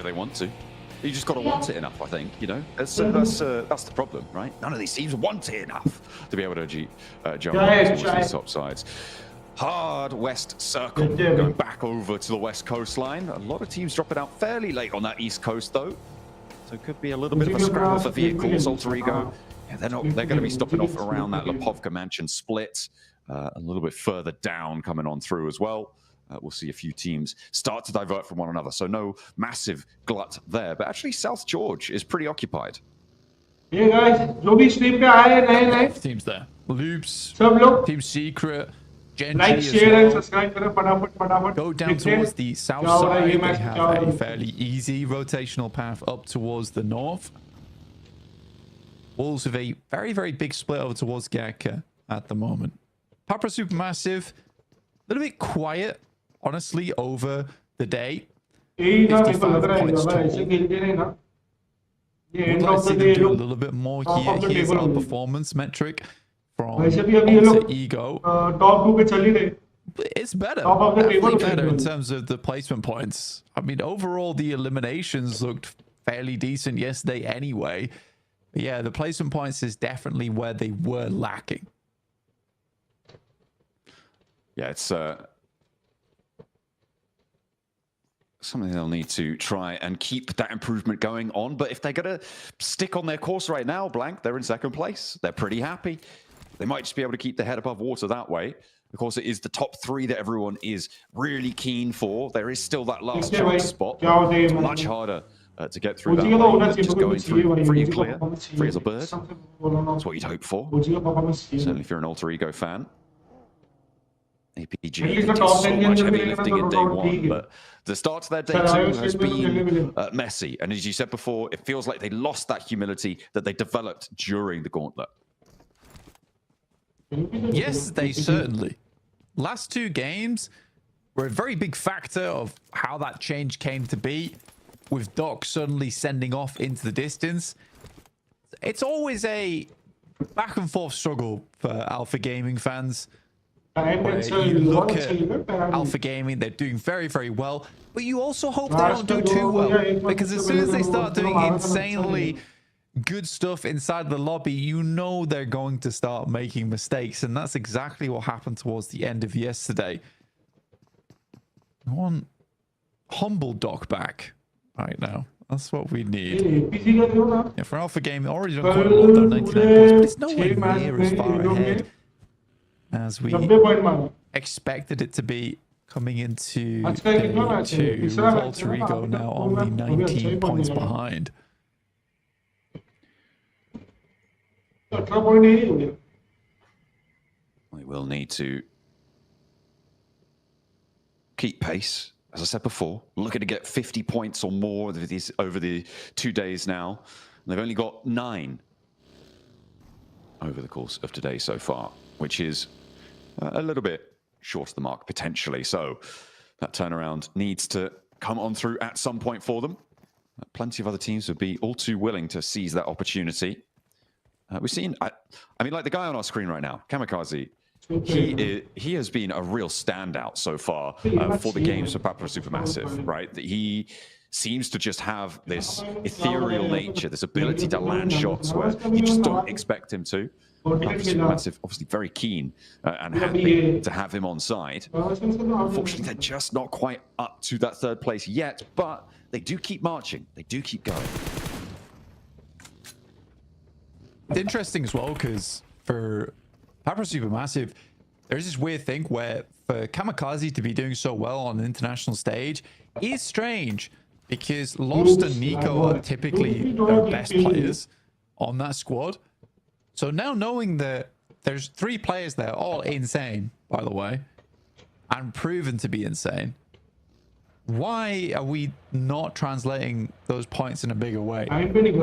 they want to. You just got to want it enough, I think. You know, that's the problem, right? None of these teams want it enough to be able to jump towards these top sides. Hard west circle going back over to the west coastline. A lot of teams dropping out fairly late on that east coast, though, so it could be a little bit of a scramble for vehicles. Alter Ego, yeah, they're going to be stopping off around that Lipovka Mansion split, a little bit further down, coming on through as well. we'll see a few teams start to divert from one another. So no massive glut there, but actually South George is pretty occupied. Hey guys, जो भी stream पे आए हैं नए teams there. Loops, सब लोग Team Secret, Genji like, as share and well. subscribe करें फटाफट. Go down towards the south side. They have a fairly easy rotational path up towards the north. Wolves with a very, very big split over towards Gaka at the moment. Papra Supermassive, a little bit quiet, honestly, over the day. 55 points total. Would like to see them do a little bit more here. Here's our performance metric from Alter Ego. Top 2 पे चल ही रहे. It's better. Top of the table Better in terms of the placement points. I mean, overall, the eliminations looked fairly decent yesterday anyway. But yeah, the placement points is definitely where they were lacking. Yeah, it's something they'll need to try and keep that improvement going on. But if they're going to stick on their course right now, Blank, they're in second place. They're pretty happy. They might just be able to keep their head above water that way. Of course, it is the top 3 that everyone is really keen for. There is still that last chance spot. It's much harder to get through that way. Just going through free and clear, free as a bird. That's what you'd hope for. Certainly if you're an Alter Ego fan. APG they did so much heavy lifting in day 1, but the start to their day 2 has been messy. And as you said before, it feels like they lost that humility that they developed during the gauntlet. Yes, they certainly. Last 2 games were a very big factor of how that change came to be, with Doc suddenly sending off into the distance. It's always a back and forth struggle for Alpha Gaming fans. You look at Alpha Gaming, they're doing very, very well, but you also hope they don't do too well, because as soon as they start doing insanely good stuff inside the lobby, you know they're going to start making mistakes, and that's exactly what happened towards the end of yesterday. I want humble Doc back right now. That's what we need. Yeah, for Alpha Gaming, already done quite well, though, 99 points, but it's nowhere near as far ahead as we expected it to be coming into day 2, with Alter Ego now only 19 points behind. We will need to keep pace. As I said before, looking to get 50 points or more over the 2 days now. And they've only got 9 over the course of today so far, which is a little bit short of the mark, potentially. So that turnaround needs to come on through at some point for them. Plenty of other teams would be all too willing to seize that opportunity. We've seen, I mean, like the guy on our screen right now, Kamikaze, he has been a real standout so far for the games for Papra Supermassive, right? He seems to just have this ethereal nature, this ability to land shots where you just don't expect him to. Papra Supermassive, obviously very keen and happy to have him on side. Unfortunately, they're just not quite up to that 3rd place yet, but they do keep marching. They do keep going. It's interesting as well, because for Papra Supermassive, there's this weird thing where for Kamikaze to be doing so well on the international stage is strange, because Lost and Nico are typically their best players on that squad. So now knowing that there's 3 players there, all insane, by the way, and proven to be insane, why are we not translating those points in a bigger way? I think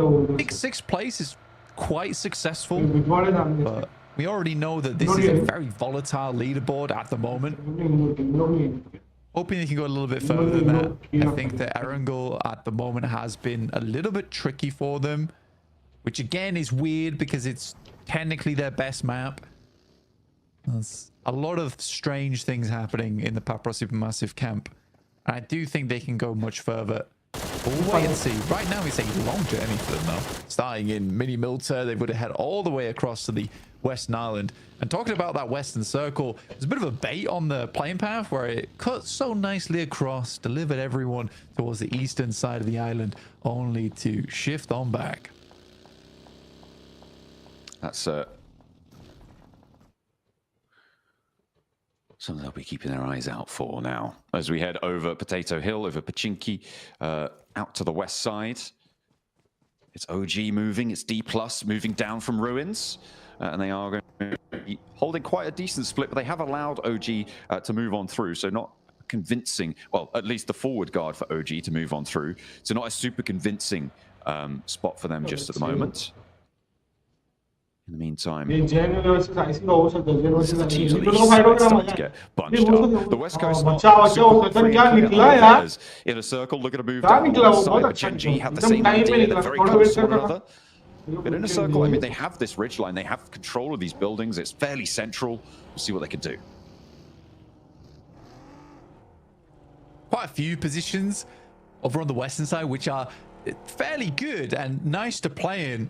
6th place is quite successful, but we already know that this is a very volatile leaderboard at the moment. Hoping they can go a little bit further than that. I think that Erangel at the moment has been a little bit tricky for them, which again is weird because it's technically their best map. There's a lot of strange things happening in the Papra Supermassive camp. And I do think they can go much further. We'll wait and see. Right now, it's a long journey for them, though. Starting in Mini Milta, they would have head all the way across to the Western Island. And talking about that Western Circle, there's a bit of a bait on the playing path where it cuts so nicely across, delivered everyone towards the eastern side of the island, only to shift on back. That's something they'll be keeping their eyes out for now. As we head over Potato Hill, over Pachinki, out to the west side. It's OG moving, it's D+ moving down from Ruins. And they are going to be holding quite a decent split, but they have allowed OG to move on through, so not convincing, well, at least the forward guard for OG to move on through. So not a super convincing spot for them just at the moment. In the meantime, the teams on the east side start to get bunched up. The West Coast not super free in a circle, looking to move down the west side, but Genji had the same idea. They're very close to one another. But in a circle, I mean, they have this ridgeline. They have control of these buildings. It's fairly central. We'll see what they can do. Quite a few positions over on the western side, which are fairly good and nice to play in.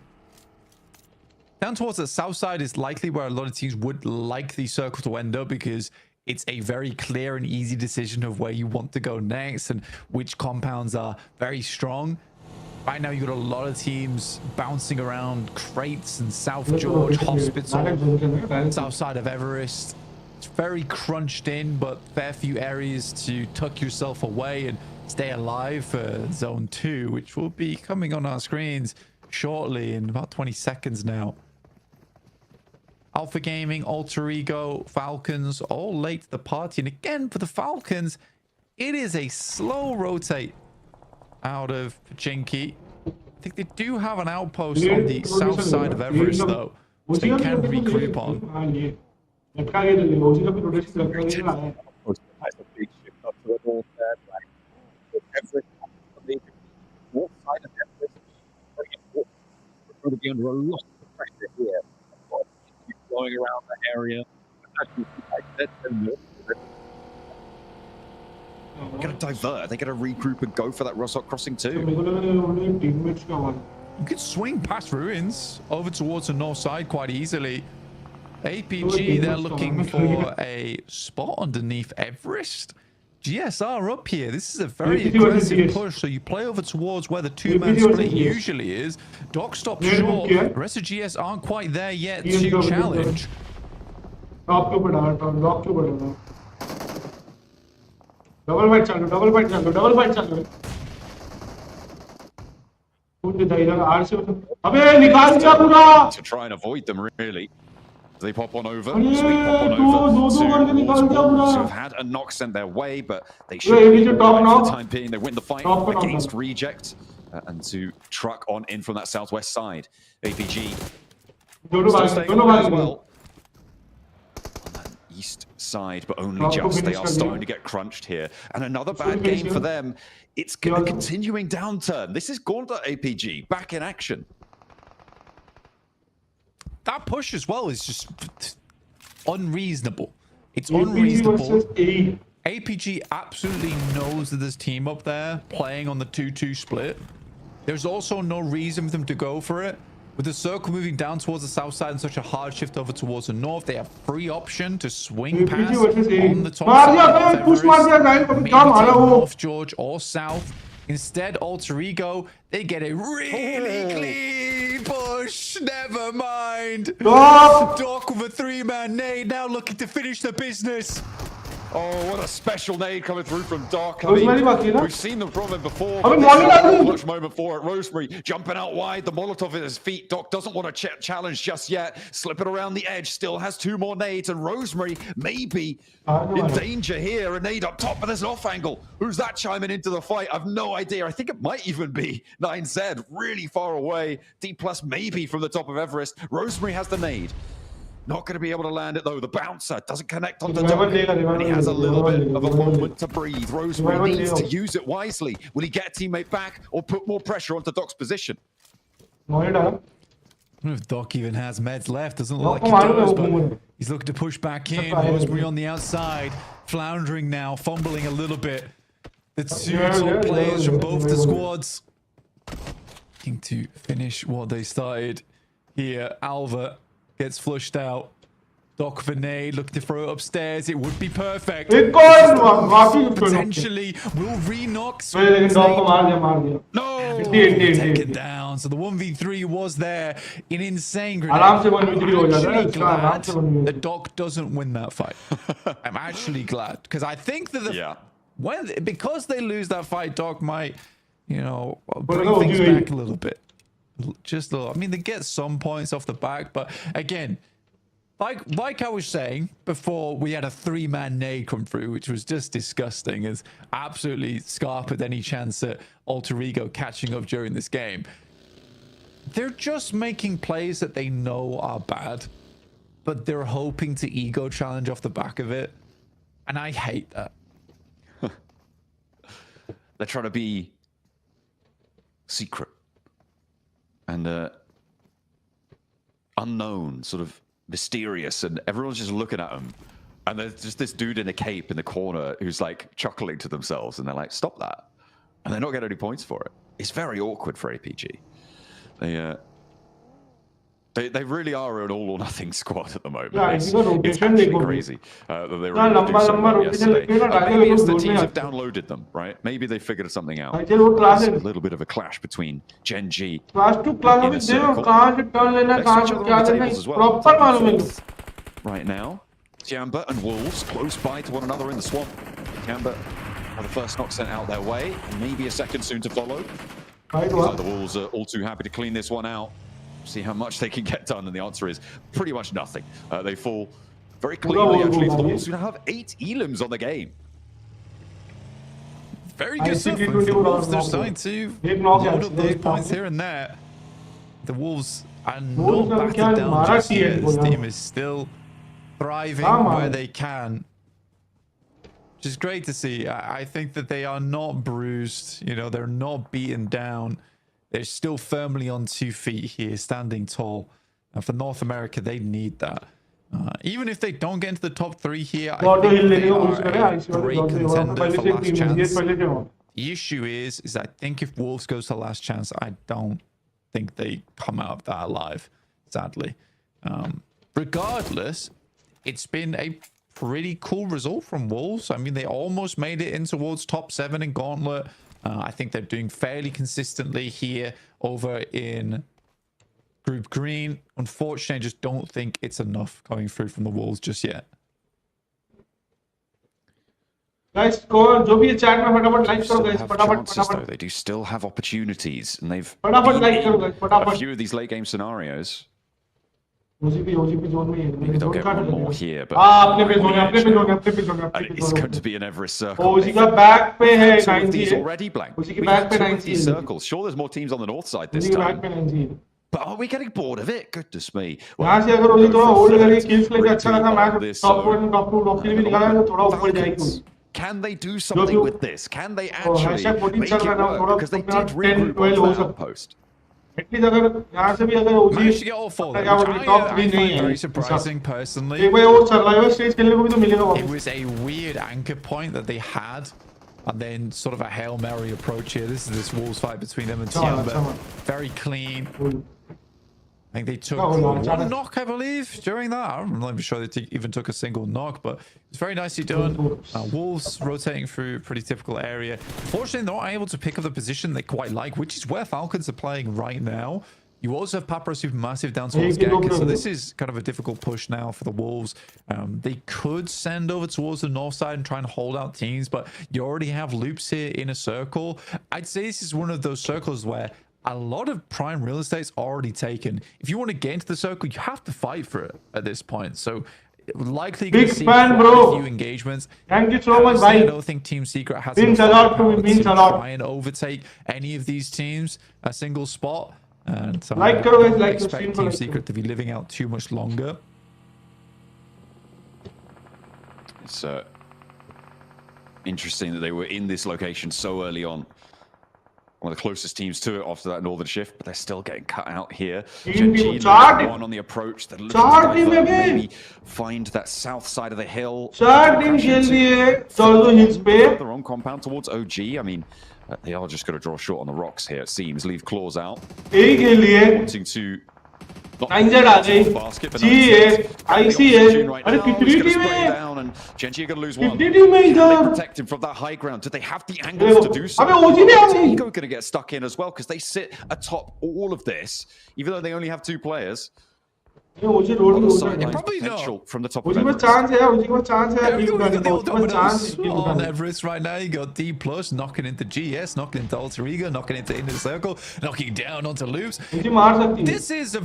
Down towards the south side is likely where a lot of teams would like the circle to end up, because it's a very clear and easy decision of where you want to go next and which compounds are very strong. Right now, you've got a lot of teams bouncing around crates and South George Hospital, south side of Everest. It's very crunched in, but fair few areas to tuck yourself away and stay alive for Zone 2, which will be coming on our screens shortly in about 20 seconds now. Alpha Gaming, Alter Ego, Falcons, all late to the party. And again, for the Falcons, it is a slow rotate out of Pachinki. I think they do have an outpost on the south side of Everest, though, which they can regroup on. Going to be under a lot of pressure here. Flowing around the area. They're going to divert. They're going to regroup and go for that Rostock crossing too. You could swing past Ruins over towards the north side quite easily. APG, they're looking for a spot underneath Everest. GSR up here. This is a very aggressive push. So you play over towards where the two-man split usually is. Doc stops short. The rest of GS aren't quite there yet to challenge. Double bite चालू to try and avoid them, really. They pop on over. Sweet pop on over towards Wolves, who have had a knock sent their way, but they should be for the time being. They win the fight against Reject, and to truck on in from that southwest side. APG still staying on as well. On that east side, but only just. They are starting to get crunched here. And another bad game for them. It's a continuing downturn. This is Gauntlet APG back in action. That push as well is just unreasonable. It's unreasonable. APG absolutely knows that there's team up there playing on the 2-2 split. There's also no reason for them to go for it. With the circle moving down towards the south side and such a hard shift over towards the north, they have free option to swing past on the top side of Everest, maybe take North George or south. Instead, Alter Ego, they get a really clean push. Never mind. Doc with a three-man nade, now looking to finish the business. Oh, what a special nade coming through from Doc. I mean, we've seen them from him before. But this clutch moment for it. Rosemary jumping out wide, the Molotov at his feet. Doc doesn't want to challenge just yet. Slipping around the edge, still has two more nades, and Rosemary maybe in danger here. A nade up top, but there's an off angle. Who's that chiming into the fight? I've no idea. I think it might even be 9Z, really far away. D+ maybe from the top of Everest. Rosemary has the nade. Not going to be able to land it, though. The bouncer doesn't connect onto Doc, and he has a little bit of a moment to breathe. Rosemary needs to use it wisely. Will he get a teammate back or put more pressure onto Doc's position? I don't know if Doc even has meds left. Doesn't look like he does, but he's looking to push back in. Rosemary on the outside, floundering now, fumbling a little bit. The two top players from both the squads looking to finish what they started here. Alva gets flushed out. Doc Vinay looking to throw it upstairs. It would be perfect. Potentially will re-knock. No! taken down. So the 1v3 was there. An insane grenade. आराम से 1v3 हो I'm जाता है, actually इसका आराम glad से 1v3. the Doc doesn't win that fight. I'm actually glad because I think that because they lose that fight, Doc might, you know, bring things back a little bit. Just a little. I mean, they get some points off the back, but again, like I was saying before, we had a 3-man nade come through, which was just disgusting. It's absolutely scarpered any chance at Alter Ego catching up during this game. They're just making plays that they know are bad, but they're hoping to ego challenge off the back of it. And I hate that. They're trying to be secret and unknown, sort of mysterious, and everyone's just looking at them. And there's just this dude in a cape in the corner who's like chuckling to themselves, and they're like, stop that. And they're not getting any points for it. It's very awkward for APG. They really are an all or nothing squad at the moment. Yeah, it's actually crazy that they were able to do so well yesterday. Maybe it's the teams have downloaded them, right? Maybe they figured something out. There's a little bit of a clash between Gen G right now. Tiamba and Wolves close by to one another in the swamp. Tiamba are the first knock sent out their way, and maybe a second soon to follow. So the Wolves are all too happy to clean this one out. See how much they can get done, and the answer is pretty much nothing. They fall very cleanly, actually, to the Wolves, who now have 8 elims on the game. Very good stuff. The Wolves, they're starting to load up those points here and there. The Wolves are not battered down just yet. This team is still thriving where they can, which is great to see. I think that they are not bruised. You know, they're not beaten down. They're still firmly on 2 feet here, standing tall. And for North America, they need that. Even if they don't get into the top 3 here, I think they are a great contender for last chance. The issue is I think if Wolves goes to last chance, I don't think they come out of that alive, sadly. Regardless, it's been a pretty cool result from Wolves. I mean, they almost made it in towards top 7 in Gauntlet. I think they're doing fairly consistently here over in Group Green. Unfortunately, I just don't think it's enough going through from the Wolves just yet. Guys, जो भी chat में फटाफट like करो guys, फटाफट. They do still have opportunities, and they've फटाफट like करो guys, फटाफट. a few of these late game scenarios. OGP zone में Maybe they'll get one more here, but अपने पे zone, it's going to be an Everest circle. OG का back पे है 90 already blank. OG के back पे 90 circles. Sure, there's more teams on the north side this time. But are we getting bored of it? Goodness me. यहाँ से अगर OG थोड़ा hold करके kills लेके अच्छा लगा मैच top 1 top 2 top 3 भी निकाला तो थोड़ा ऊपर जाएगी. Can they do something with this? Can they actually make it work? Because they did regroup on the outpost. Managed to get all 4, which I find very surprising personally. It was a weird anchor point that they had, and then sort of a Hail Mary approach here. This is this Wolves fight between them and Tiamba. Very clean. I think they took one knock, I believe, during that. I'm not even sure they even took a single knock, but it's very nicely done. Wolves rotating through a pretty typical area. Unfortunately, they're not able to pick up the position they quite like, which is where Falcons are playing right now. You also have Papra Supermassive down towards Ganka, so this is kind of a difficult push now for the Wolves. They could send over towards the north side and try and hold out teams, but you already have loops here in a circle. I'd say this is one of those circles where a lot of prime real estate's already taken. If you want to get into the circle, you have to fight for it at this point. So likely going to see quite a few engagements. Thank you so much, I don't think Team Secret has enough power to try and overtake any of these teams a single spot. And so I don't expect Team Secret to be living out too much longer. It's interesting that they were in this location so early on. One of the closest teams to it after that northern shift, but they're still getting cut out here. Gen G one on the approach. They're looking to maybe find that south side of the hill. The wrong compound towards OG. I mean, they are just going to draw short on the rocks here, it seems. Leave claws out. Wanting to basket, but IC है, अरे कितनी team है? Genji are going to lose one. Did you make Can they protect him from that high ground? Do they have the angles to do so? Ego going to get stuck in as well because they sit atop all of this, even though they only have 2 players. probably Potential from the top of Everest. Everest. On Everest right now, you got D plus knocking into GS, knocking into Alter Ego, knocking into Inner Circle, knocking down onto Loops. This is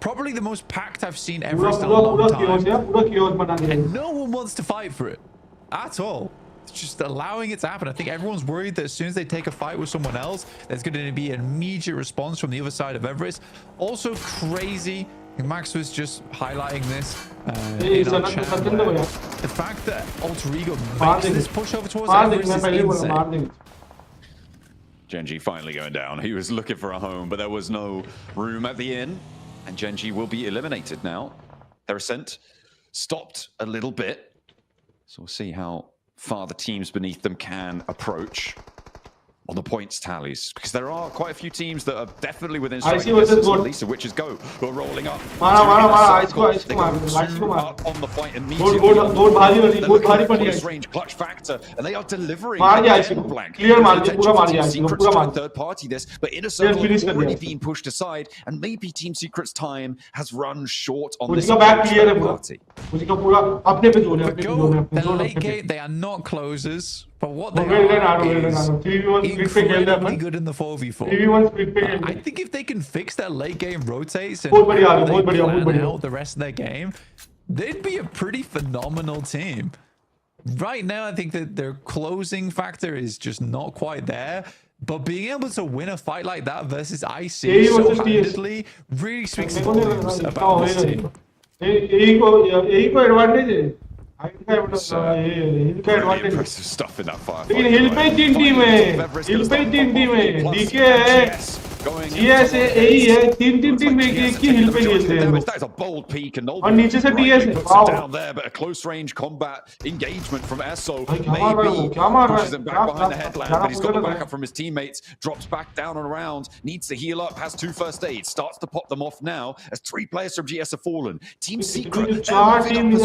probably the most packed I've seen Everest in a long time, and no one wants to fight for it at all. It's just allowing it to happen. I think everyone's worried that as soon as they take a fight with someone else, there's going to be an immediate response from the other side of Everest. Also crazy, Max was just highlighting this in our chat, the fact that Alter Ego makes this push over towards Everest is insane. Genji finally going down. He was looking for a home, but there was no room at the inn, and Genji will be eliminated now. Their ascent stopped a little bit, so we'll see how far the teams beneath them can approach on the points tallies, because there are quite a few teams that are definitely within striking distance, at least of which is Go, who are rolling up. Up on the fight immediately. Close range clutch factor, and they are delivering blank. Secrets try and third party this, but Inner Circle has already been pushed aside, and maybe Team Secret's time has run short on this party. But Go, the late game, they are not closers. But what they are is incredibly good in the 4v4. I think if they can fix their late game rotates and they plan out the rest of their game, they'd be a pretty phenomenal team. Right now, I think that their closing factor is just not quite there. But being able to win a fight like that versus IC so handedly really speaks volumes about this team. Really impressive stuff in that fight. GS यही है 3 में एक ही हिल पे खेलते हैं That is a bold peak and और नीचे से DS है wow down there, but a close range combat engagement from Esso maybe pushes him back behind the headland, but he's got the backup from his teammates, drops back down and around, needs to heal up, has 2 first aids, starts to pop them off now as 3 players from GS have fallen. Team Secret as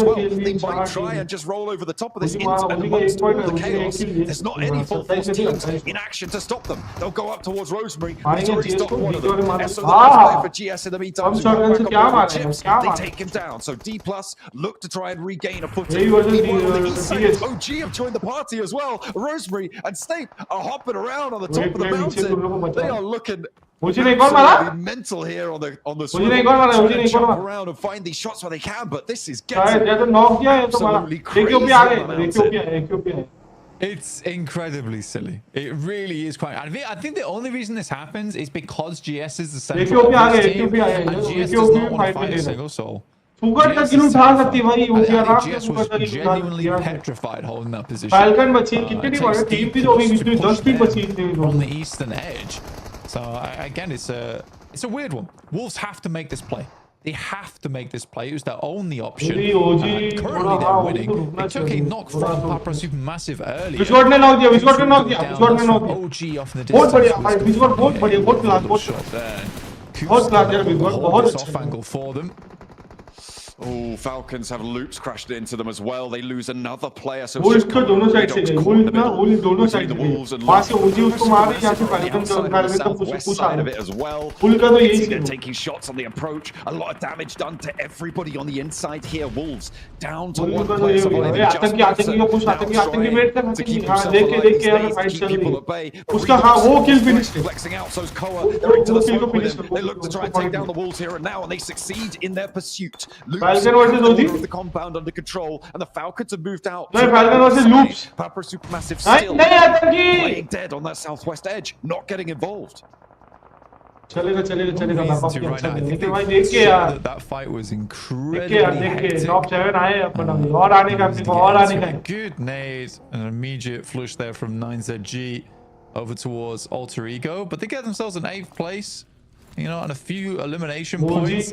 well. They might try and just roll over the top of this and amongst all the chaos. There's not any full force teams in action to stop them. They'll go up towards Rosemary, but he's already stopped one of them. Esso for GS in the meantime. They take him down. So D plus look to try and regain a footing. OG have joined the party as well. Rosemary and Snape are hopping around on the top of the mountain. They are looking mental here on the swim, trying to jump around and find these shots where they can, but this is getting absolutely crazy. It's incredibly silly. It really is quite. I think the only reason this happens is because GS is the central team, and GS does not want to fight a single soul. GS was genuinely petrified holding that position. On the eastern edge. So again, it's a weird one. Wolves have to make this play. They have to make this play. It was their only option. Currently, they're winning. They took a knock from Papra Supermassive earlier. OG off in the distance. Off angle for them. Oh, Falcons have loops crashed into them as well. They lose another player. So वो इसको दोनों side से वो दोनों side से वहां से ओजी उसको मार रही है, यहाँ से फाल्कन का फाल्कन तो कुछ आ रहा है फुल का तो यही है taking shots on the approach. A lot of damage done to everybody on the inside here. Wolves down to 1 player. आतंकी को पुश आतंकी वेट कर हां देख के यार फाइट चल रही है उसका हां वो किल finish flexing out. So's Koa. They're into the smoke with him. They look to try and take down the Wolves here and now, and they succeed in their pursuit. Falcon versus OG. The compound under control, and the Falcons have moved out. No, Falcon versus Loops. Papra Supermassive still playing dead on that southwest edge, not getting involved. चलेगा right now. I think भाई देख के यार that fight was incredibly hectic. Top 7 आए अपन अभी और आने का Good nade, an immediate flush there from 9ZG over towards Alter Ego, but they get themselves an 8th place. You know, and a few elimination points. It's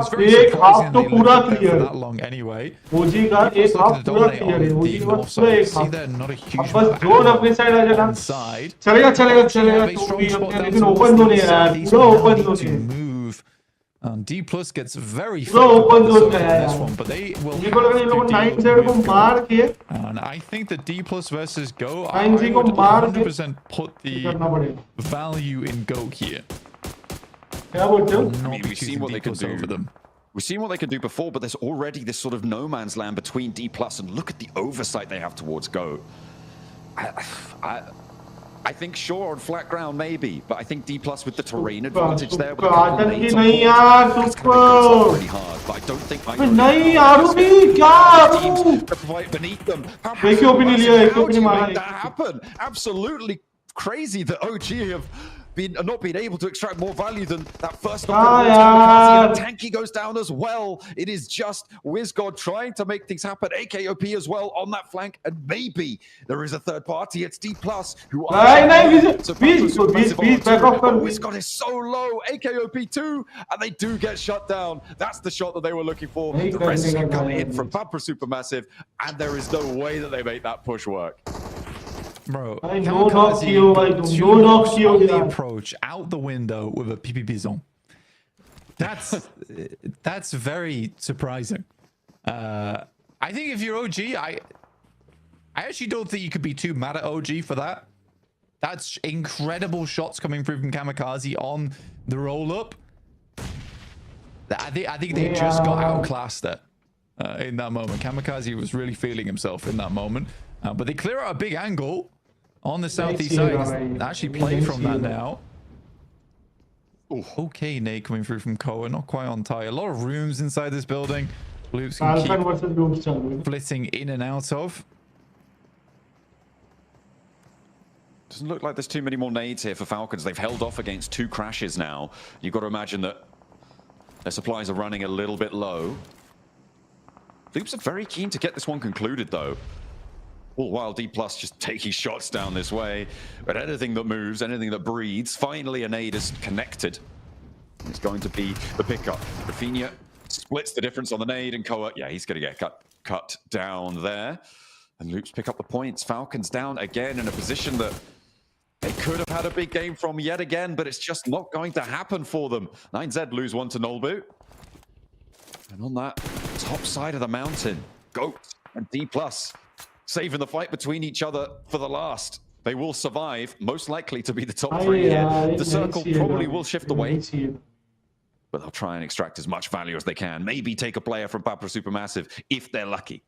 very surprising they looked there for that long anyway. OG का एक half पूरा clear है OG का पूरा एक see there not a huge बस zone अपने side आ जाना चलेगा तो भी अपने लेकिन ओपन जोन है यार पूरा ओपन जोन है move D plus gets very favorable this one, but they will have to deal with Go. And I think the D plus versus Go, I would 100% put the value in Go here. I mean, we've seen what they can do over them. We've seen what they can do before, but there's already this sort of no man's land between D plus, and look at the oversight they have towards Go. I think sure on flat ground maybe, but I think D plus with the terrain advantage there with a couple of nades on board, that's going to be pretty hard. But I don't think teams to fight beneath them. How do you make that happen? Absolutely crazy that OG have not been able to extract more value than that first knock. And Tanky goes down as well. It is just WizGod trying to make things happen. AKOP as well on that flank, and maybe there is a third party. It's D plus who are WizGod is so low. AKOP 2, and they do get shut down. That's the shot that they were looking for. The rest can come in from Papa Supermassive, and there is no way that they make that push work. Bro, the approach out the window with a PPP zone. That's very surprising. I think if you're OG, I actually don't think you could be too mad at OG for that. That's incredible shots coming through from Kamikaze on the roll up. I think they just got outclassed there in that moment. Kamikaze was really feeling himself in that moment, but they clear out a big angle on the southeast side. Actually play from that now. Okay, nade coming through from Koa, not quite on tie. A lot of rooms inside this building. Loops can keep flitting in and out of. Doesn't look like there's too many more nades here for Falcons. They've held off against 2 crashes now. You've got to imagine that their supplies are running a little bit low. Loops are very keen to get this one concluded though. All while D plus just taking shots down this way. But anything that moves, anything that breathes, finally a nade is connected. It's going to be the pickup. Rafinha splits the difference on the nade, and Koa, yeah, he's going to get cut down there. And Loops pick up the points. Falcons down again in a position that they could have had a big game from yet again, but it's just not going to happen for them. 9Z lose 1 to Nolbu. And on that top side of the mountain, Goat and D plus saving the fight between each other for the last. They will survive, most likely to be the top 3 here. The circle probably will shift away, but they'll try and extract as much value as they can. Maybe take a player from Papa Supermassive if they're lucky.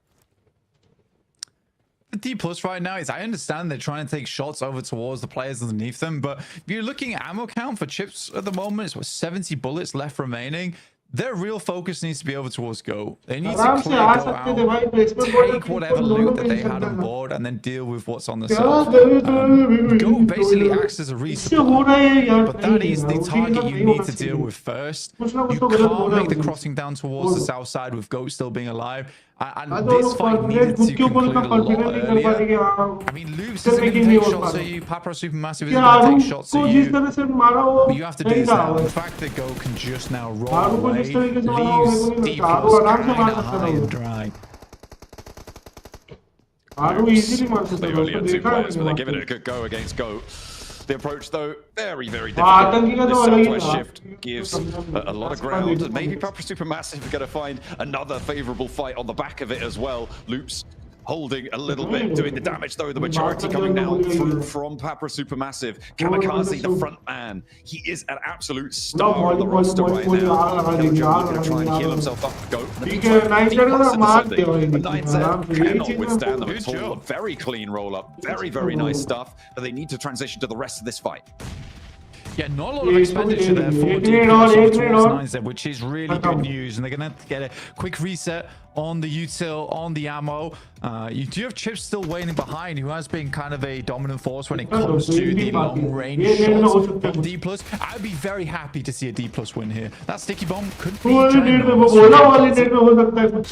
The D plus right now is, I understand they're trying to take shots over towards the players underneath them, but if you're looking at ammo count for chips at the moment, it's what, 70 bullets left remaining. Their real focus needs to be over towards Go. They need to clear Go out, take whatever loot that they had on board, and then deal with what's on the south. Go basically acts as a resupply, but that is the target you need to deal with first. You can't make the crossing down towards the south side with Go still being alive. And this fight needed to conclude a lot earlier. I mean, Loops isn't going to take shots at you. Papa Supermassive isn't going to take shots at you. But you have to do this now. The fact that Go can just now roll away leaves D plus kind of high and dry. They only had 2 players, but they're giving it a good go against Go. The approach, though, very, very difficult. This southwest shift gives a lot of ground, and maybe Papa Supermassive are going to find another favorable fight on the back of it as well. Loops holding a little bit, doing the damage though. The majority coming now through from Papa Supermassive. Kamikaze, the front man. He is an absolute star on the roster right now. Looking to try and heal himself up. Go. But 9Z cannot withstand them at all. A very clean roll up. Very, very nice stuff. But they need to transition to the rest of this fight. Yeah, not a lot of expenditure there for towards 9Z, which is really good news. And they're going to get a quick reset on the util, on the ammo. You do have Chips still waiting behind, who has been kind of a dominant force when it comes to the long-range shots from D+. I'd be very happy to see a D+ win here. That sticky bomb could be ginormous.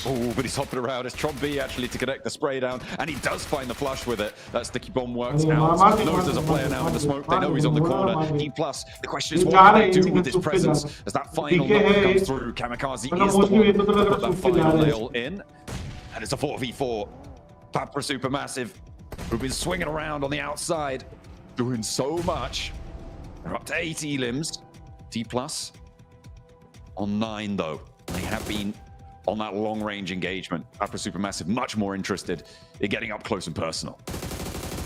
Oh, but he's hopping around. It's Trombi actually to connect the spray down, and he does find the flush with it. That sticky bomb works out. He knows there's a player now in the smoke. They know he's on the corner. D+, the question is, what can they do with his presence as that final number comes through? Kamikaze is the one to put that final nail in. And it's a 4v4. Papa Supermassive, who've been swinging around on the outside, doing so much. They're up to 8 elims. D+. on 9, though. They have been on that long-range engagement. After Supermassive, much more interested in getting up close and personal.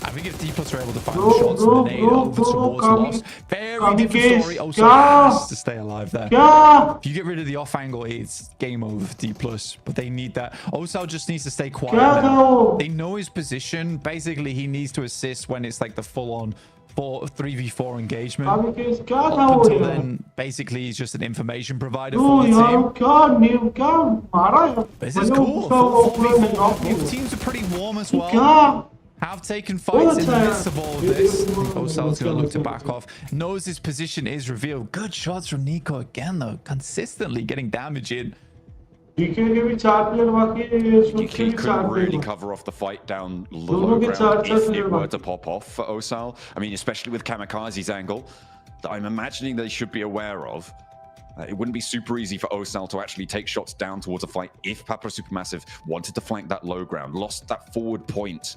I think if D+ are able to find the shots and the nade over towards Lost, very different story. Also has to stay alive there. If you get rid of the off angle, it's game over for D+, but they need that. Osal just needs to stay quiet now. They know his position. Basically, he needs to assist when it's like the full-on 3v4 engagement. Up until then, basically, he's just an information provider for the team. This is cool. 4v4. Both teams are pretty warm as well. Have taken fights in the midst of all of this. Osal's going to look to back off. Knows his position is revealed. Good shots from Nico again, though. Consistently getting damage in. DK couldn't really cover off the fight down low ground if it were to pop off for Osal. I mean, especially with Kamikaze's angle that I'm imagining they should be aware of. It wouldn't be super easy for Osal to actually take shots down towards a fight if Papra Supermassive wanted to flank that low ground, lost that forward point.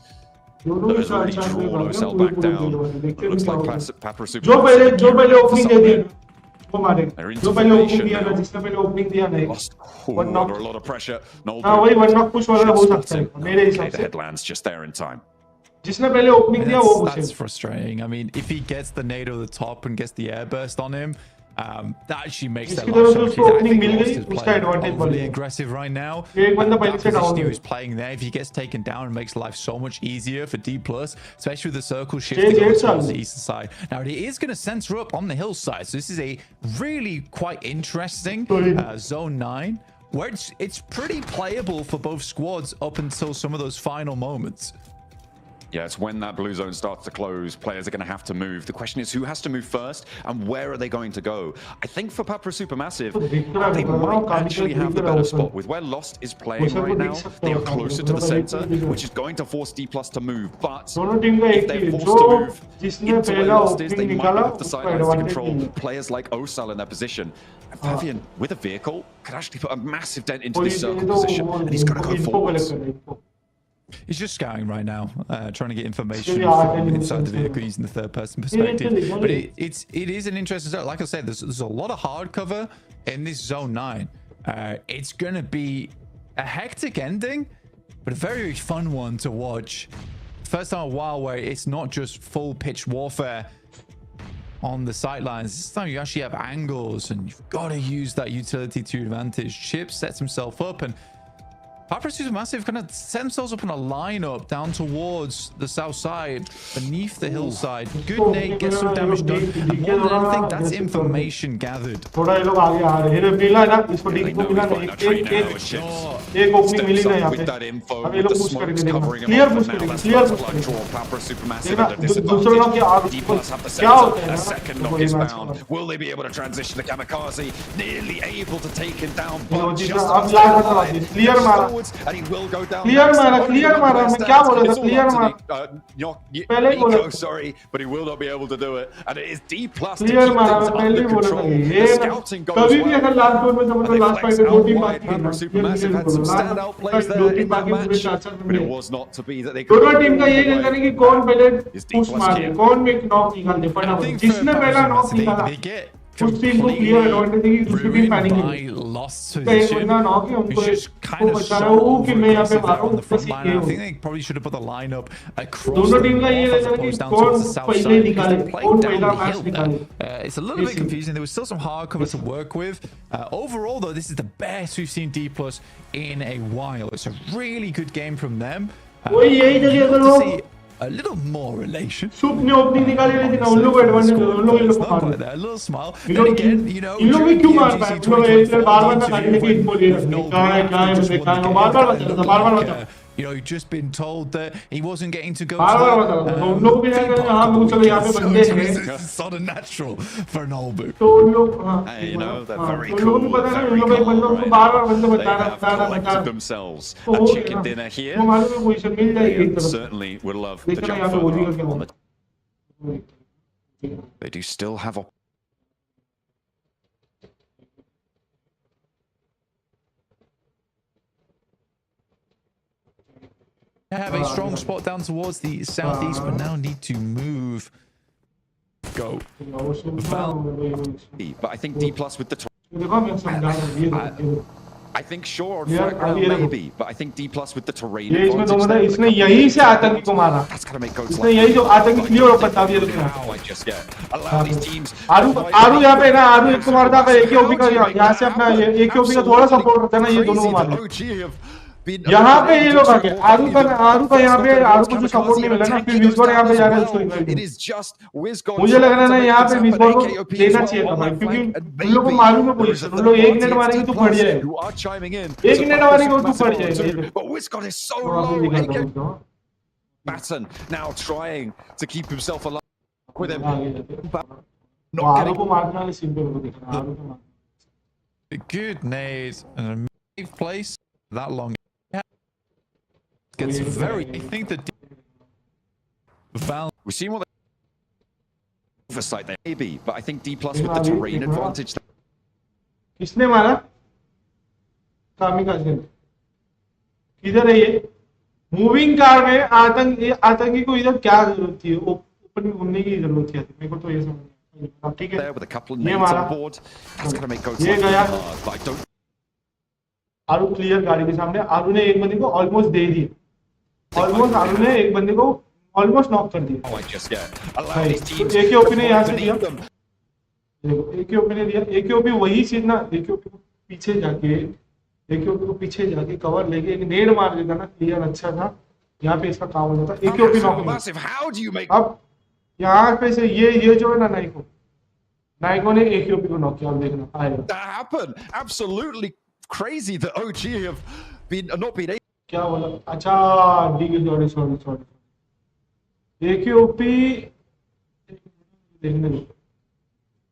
That has already drawn Osal back down. It looks like Papra Supermassive. They're into formation now. Lost under a lot of pressure. Okay, the headlands just there in time. That's frustrating. I mean, if he gets the nade over the top and gets the air burst on him, that actually makes that life so easy. I think Lost is playing overly aggressive right now. That position he was playing there, if he gets taken down, it makes life so much easier for D+, especially with the circle shifting over towards the eastern side. Now, it is going to center up on the hillside, so this is a really quite interesting Zone 9, where it's pretty playable for both squads up until some of those final moments. Yeah, it's when that blue zone starts to close, players are going to have to move. The question is who has to move first and where are they going to go? I think for Papra Supermassive, they might actually have the better spot. With where Lost is playing right now, they are closer to the center, which is going to force D+ to move. But if they're forced to move into where Lost is, they might have the sidelines to control players like Osal in their position. And Fabian, with a vehicle, could actually put a massive dent into this circle position, and he's going to go forwards. He's just scouting right now, trying to get information from inside the vehicle using the third-person perspective. But it is an interesting zone. Like I said, there's a lot of hard cover in this Zone 9. It's going to be a hectic ending, but a very, very fun one to watch. First time in a while where it's not just full pitch warfare on the sidelines. This time you actually have angles, and you've got to use that utility to your advantage. Chip sets himself up, and Papra Supermassive kind of set themselves up in a lineup down towards the south side, beneath the hillside. Good nade, get some damage done, and more than anything, that's information gathered. With that info, with the smokes covering him up, and now that's first blood draw. Papra Supermassive at a disadvantage. D+ have the center, a second knock is bound. Will they be able to transition to Kamikaze? Nearly able to take him down, but just forwards, and he will go down. Clear mara, Nico, sorry, but he will not be able to do it. And it is D+ to keep things under control. The scouting goes well. And they flex out wide. Papra Supermassive had some standout plays there in that match, but it was not to be that they could. दोनों team का ये रहता है कि कौन पहले push मारे, कौन में नॉक निकाल दे फटाफट, जिसने पहला नॉक निकाला उस टीम को क्लियर एडवांटेज है कि दूसरी टीम पैनिक नहीं। Lost एक बंदा नॉक है, उनको वो बता रहा है वो कि मैं यहाँ पे मारूँ, बस ये I think they probably should have put the lineup across दोनों the टीम का ये north as रहता है opposed कि down कौन towards the south पहले side, निकाले, because they कौन played पहला down the मैच hill निकाले। there. It's a little bit confusing. There was still some hard cover to work with. Overall, though, this is the best we've seen D+ in a while. It's a really good game from them. वही यही जगह अगर वो a little more relation. Soup ने opening निकाली लेकिन उन लोगों को एडवांटेज उन लोगों को मार दिया। A little smile. And again, you know, इन लोग भी क्यों मार पाए? उन लोग एक बार-बार ना गाड़ी लेके इनको ले रहे हैं। क्या है बार-बार बता। You know, you've just been told that he wasn't getting to go. It's sort of natural for an Olbu. You know, they're very cool. Very cool, right? They have collected themselves a chicken dinner here. They certainly would love to jump further on. They do still have a have a strong spot down towards the southeast, but now need to move. Go. But I think D+ with the देखो मैं समझा रहा हूँ ये I think sure on flat ground maybe, but I think D+ with the terrain ये इसमें तो advantage मतलब there, इसने यहीं से आतंकी को मारा that's gonna make Goats इसने यही जो आतंकी क्लियर ऊपर था ये now I just allow these teams आरू यहाँ पे ना आरू एक को मारता है एक ही ओपी का यहाँ से अपना ये एक ही ओपी का थोड़ा सपोर्ट होता है ना ये दोनों को मार यहाँ पे ये लोग आगे आरू का यहाँ पे आरू को जो सपोर्ट नहीं मिला ना फिर विस्गॉड यहाँ पे जा रहा है उसको इनवाइट मुझे लग रहा है ना यहाँ पे विस्गॉड को लेना चाहिए था भाई क्योंकि उन लोगों को मालूम है पोजीशन उन लोग एक नेट मारेंगे तो बढ़ जाएगा एक नेट मारेंगे तो बढ़ जाएगा but Wizgod is so low. Batten now trying to keep himself alive with him. आरू को मारने वाले सिंपल को दिख रहा है आरू को मार Good nades and a safe place that long. Gets very. I think the Val. We've seen what the oversight there maybe, but I think D+ with the terrain advantage. किसने मारा कामिकाज़े ने किधर है ये मूविंग कार में आतंकी को इधर क्या जरूरत थी ऊपर में घूमने की जरूरत थी मेरे को तो ये समझ ठीक है With a couple of nades on board, that's going to make Goats ये गया but I don't. Aaru clear गाड़ी के सामने आरू ने एक बंदे को ऑलमोस्ट दे दिया ऑलमोस्ट आरू ने एक बंदे को ऑलमोस्ट नॉक कर दिया Oh, I just allow these teams. एक ही ओपी ने यहाँ से दिया देखो एक ही ओपी ने दिया एक ही ओपी वही चीज ना एक ही ओपी को पीछे जाके एक ही ओपी को पीछे जाके कवर लेके एक नेड मार देता ना क्लियर अच्छा था यहाँ पे इसका काम हो जाता एक ही ओपी नॉक अब यहाँ पे से ये जो है ना नाइको ने एक ही ओपी को नॉक किया अब देखना आएगा That happened. Absolutely crazy that OG have not been able. क्या बोला अच्छा सॉरी एक ही ओपी देखने दो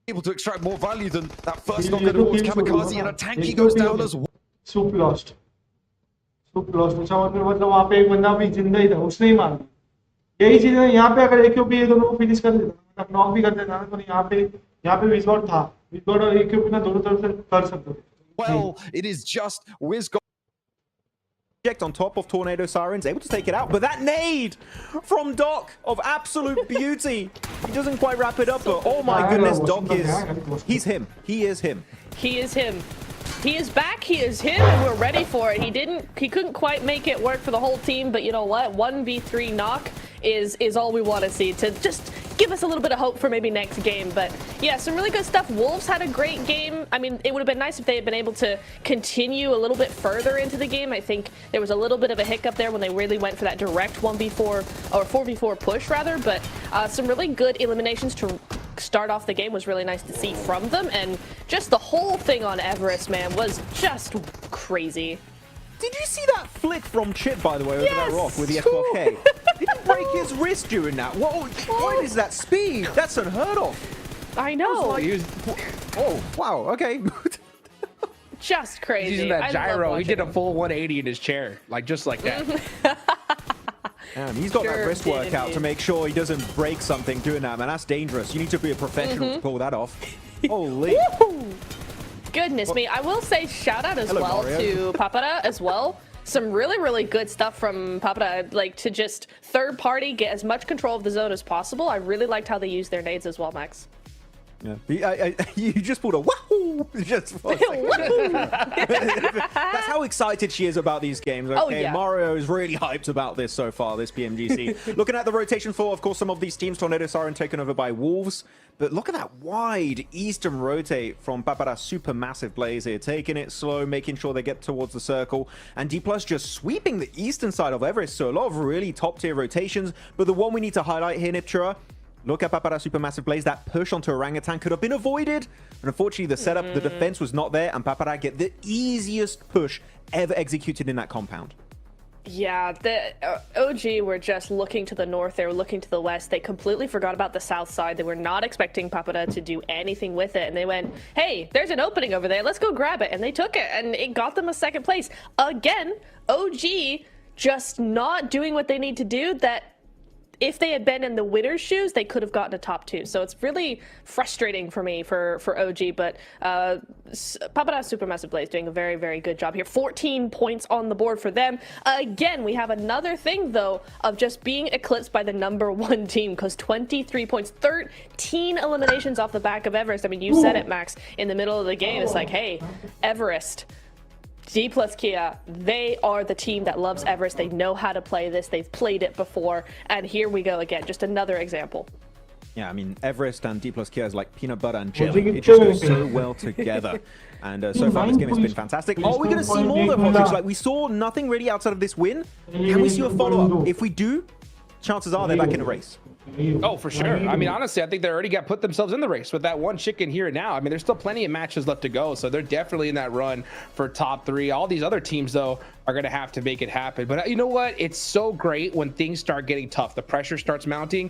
Able to extract more value than that first knock towards Kamikaze, and a tanky goes down as well. Soup lost अच्छा मतलब वहाँ पे एक बंदा भी जिंदा ही था उसने ही मार दिया यही चीज है यहाँ पे अगर एक ओपी ये दोनों को फिनिश कर देता मतलब नॉक भी कर देता ना तो यहाँ पे विस्गॉड था विस्गॉड और एक ओपी ना दोनों तरफ से कर सकते थे Well, it is just Wizgod. On top of Tornado Sirens, able to take it out, but that nade from Doc of absolute beauty. He doesn't quite wrap it up, but oh my goodness, Doc he's him. He is him. He is him. He is back, he is him, and we're ready for it. He couldn't quite make it work for the whole team, but you know what? 1v3 knock is all we want to see to just give us a little bit of hope for maybe next game. But yeah, some really good stuff. Wolves had a great game. I mean, it would have been nice if they had been able to continue a little bit further into the game. I think there was a little bit of a hiccup there when they really went for that direct 1v4 or 4v4 push rather, but some really good eliminations to start off the game was really nice to see from them, and just the whole thing on Everest, man, was just crazy. Did you see that flick from Chip, by the way, over that rock with the F12K? Did he break his wrist during that? What is that speed? That's unheard of. I know. Oh, wow, okay. Just crazy. He's using that gyro. He did a full 180 in his chair, like just like that. He's got that wrist workout to make sure he doesn't break something doing that, man. That's dangerous. You need to be a professional to pull that off. Holy. Goodness me. I will say shout out as well to Papada as well. Some really good stuff from Papada, like to just third party, get as much control of the zone as possible. I really liked how they used their nades as well, Max. Yeah, you just pulled a wahoo! Just for a second. That's how excited she is about these games. Okay, oh, yeah. Mario is really hyped about this so far, this PMGC. Looking at the rotation floor, of course, some of these teams, Tornado Siren taken over by Wolves. But look at that wide eastern rotate from Papara. Super massive plays here, taking it slow, making sure they get towards the circle. And D+ just sweeping the eastern side of Everest. So a lot of really top tier rotations. But the one we need to highlight here, Niptura, look at Papara Supermassive plays. That push onto Orangutan could have been avoided. And unfortunately, the setup, the defense was not there. And Papara get the easiest push ever executed in that compound. Yeah, the OG were just looking to the north. They were looking to the west. They completely forgot about the south side. They were not expecting Papada to do anything with it. And they went, hey, there's an opening over there. Let's go grab it. And they took it. And it got them a second place. Again, OG just not doing what they need to do. That if they had been in the winner's shoes, they could have gotten a top 2. So it's really frustrating for me for OG, but Paparazzi Supermassive Blaze doing a very, very good job here. 14 points on the board for them. Again, we have another thing, though, of just being eclipsed by the #1 team, because 23 points, 13 eliminations off the back of Everest. I mean, you said it, Max, in the middle of the game. It's like, hey, Everest, D plus Kia, they are the team that loves Everest. They know how to play this. They've played it before. And here we go again. Just another example. Yeah, I mean, Everest and D plus Kia is like peanut butter and jelly. It just goes so well together. And so far, this game has been fantastic. Are we going to see more, though, Hodges? Like, we saw nothing really outside of this win. Can we see a follow-up? If we do, chances are they're back in the race. Oh, for sure. I mean, honestly, I think they already put themselves in the race with that one chicken here and now. I mean, there's still plenty of matches left to go, so they're definitely in that run for top 3. All these other teams, though, are going to have to make it happen. But you know what? It's so great when things start getting tough. The pressure starts mounting.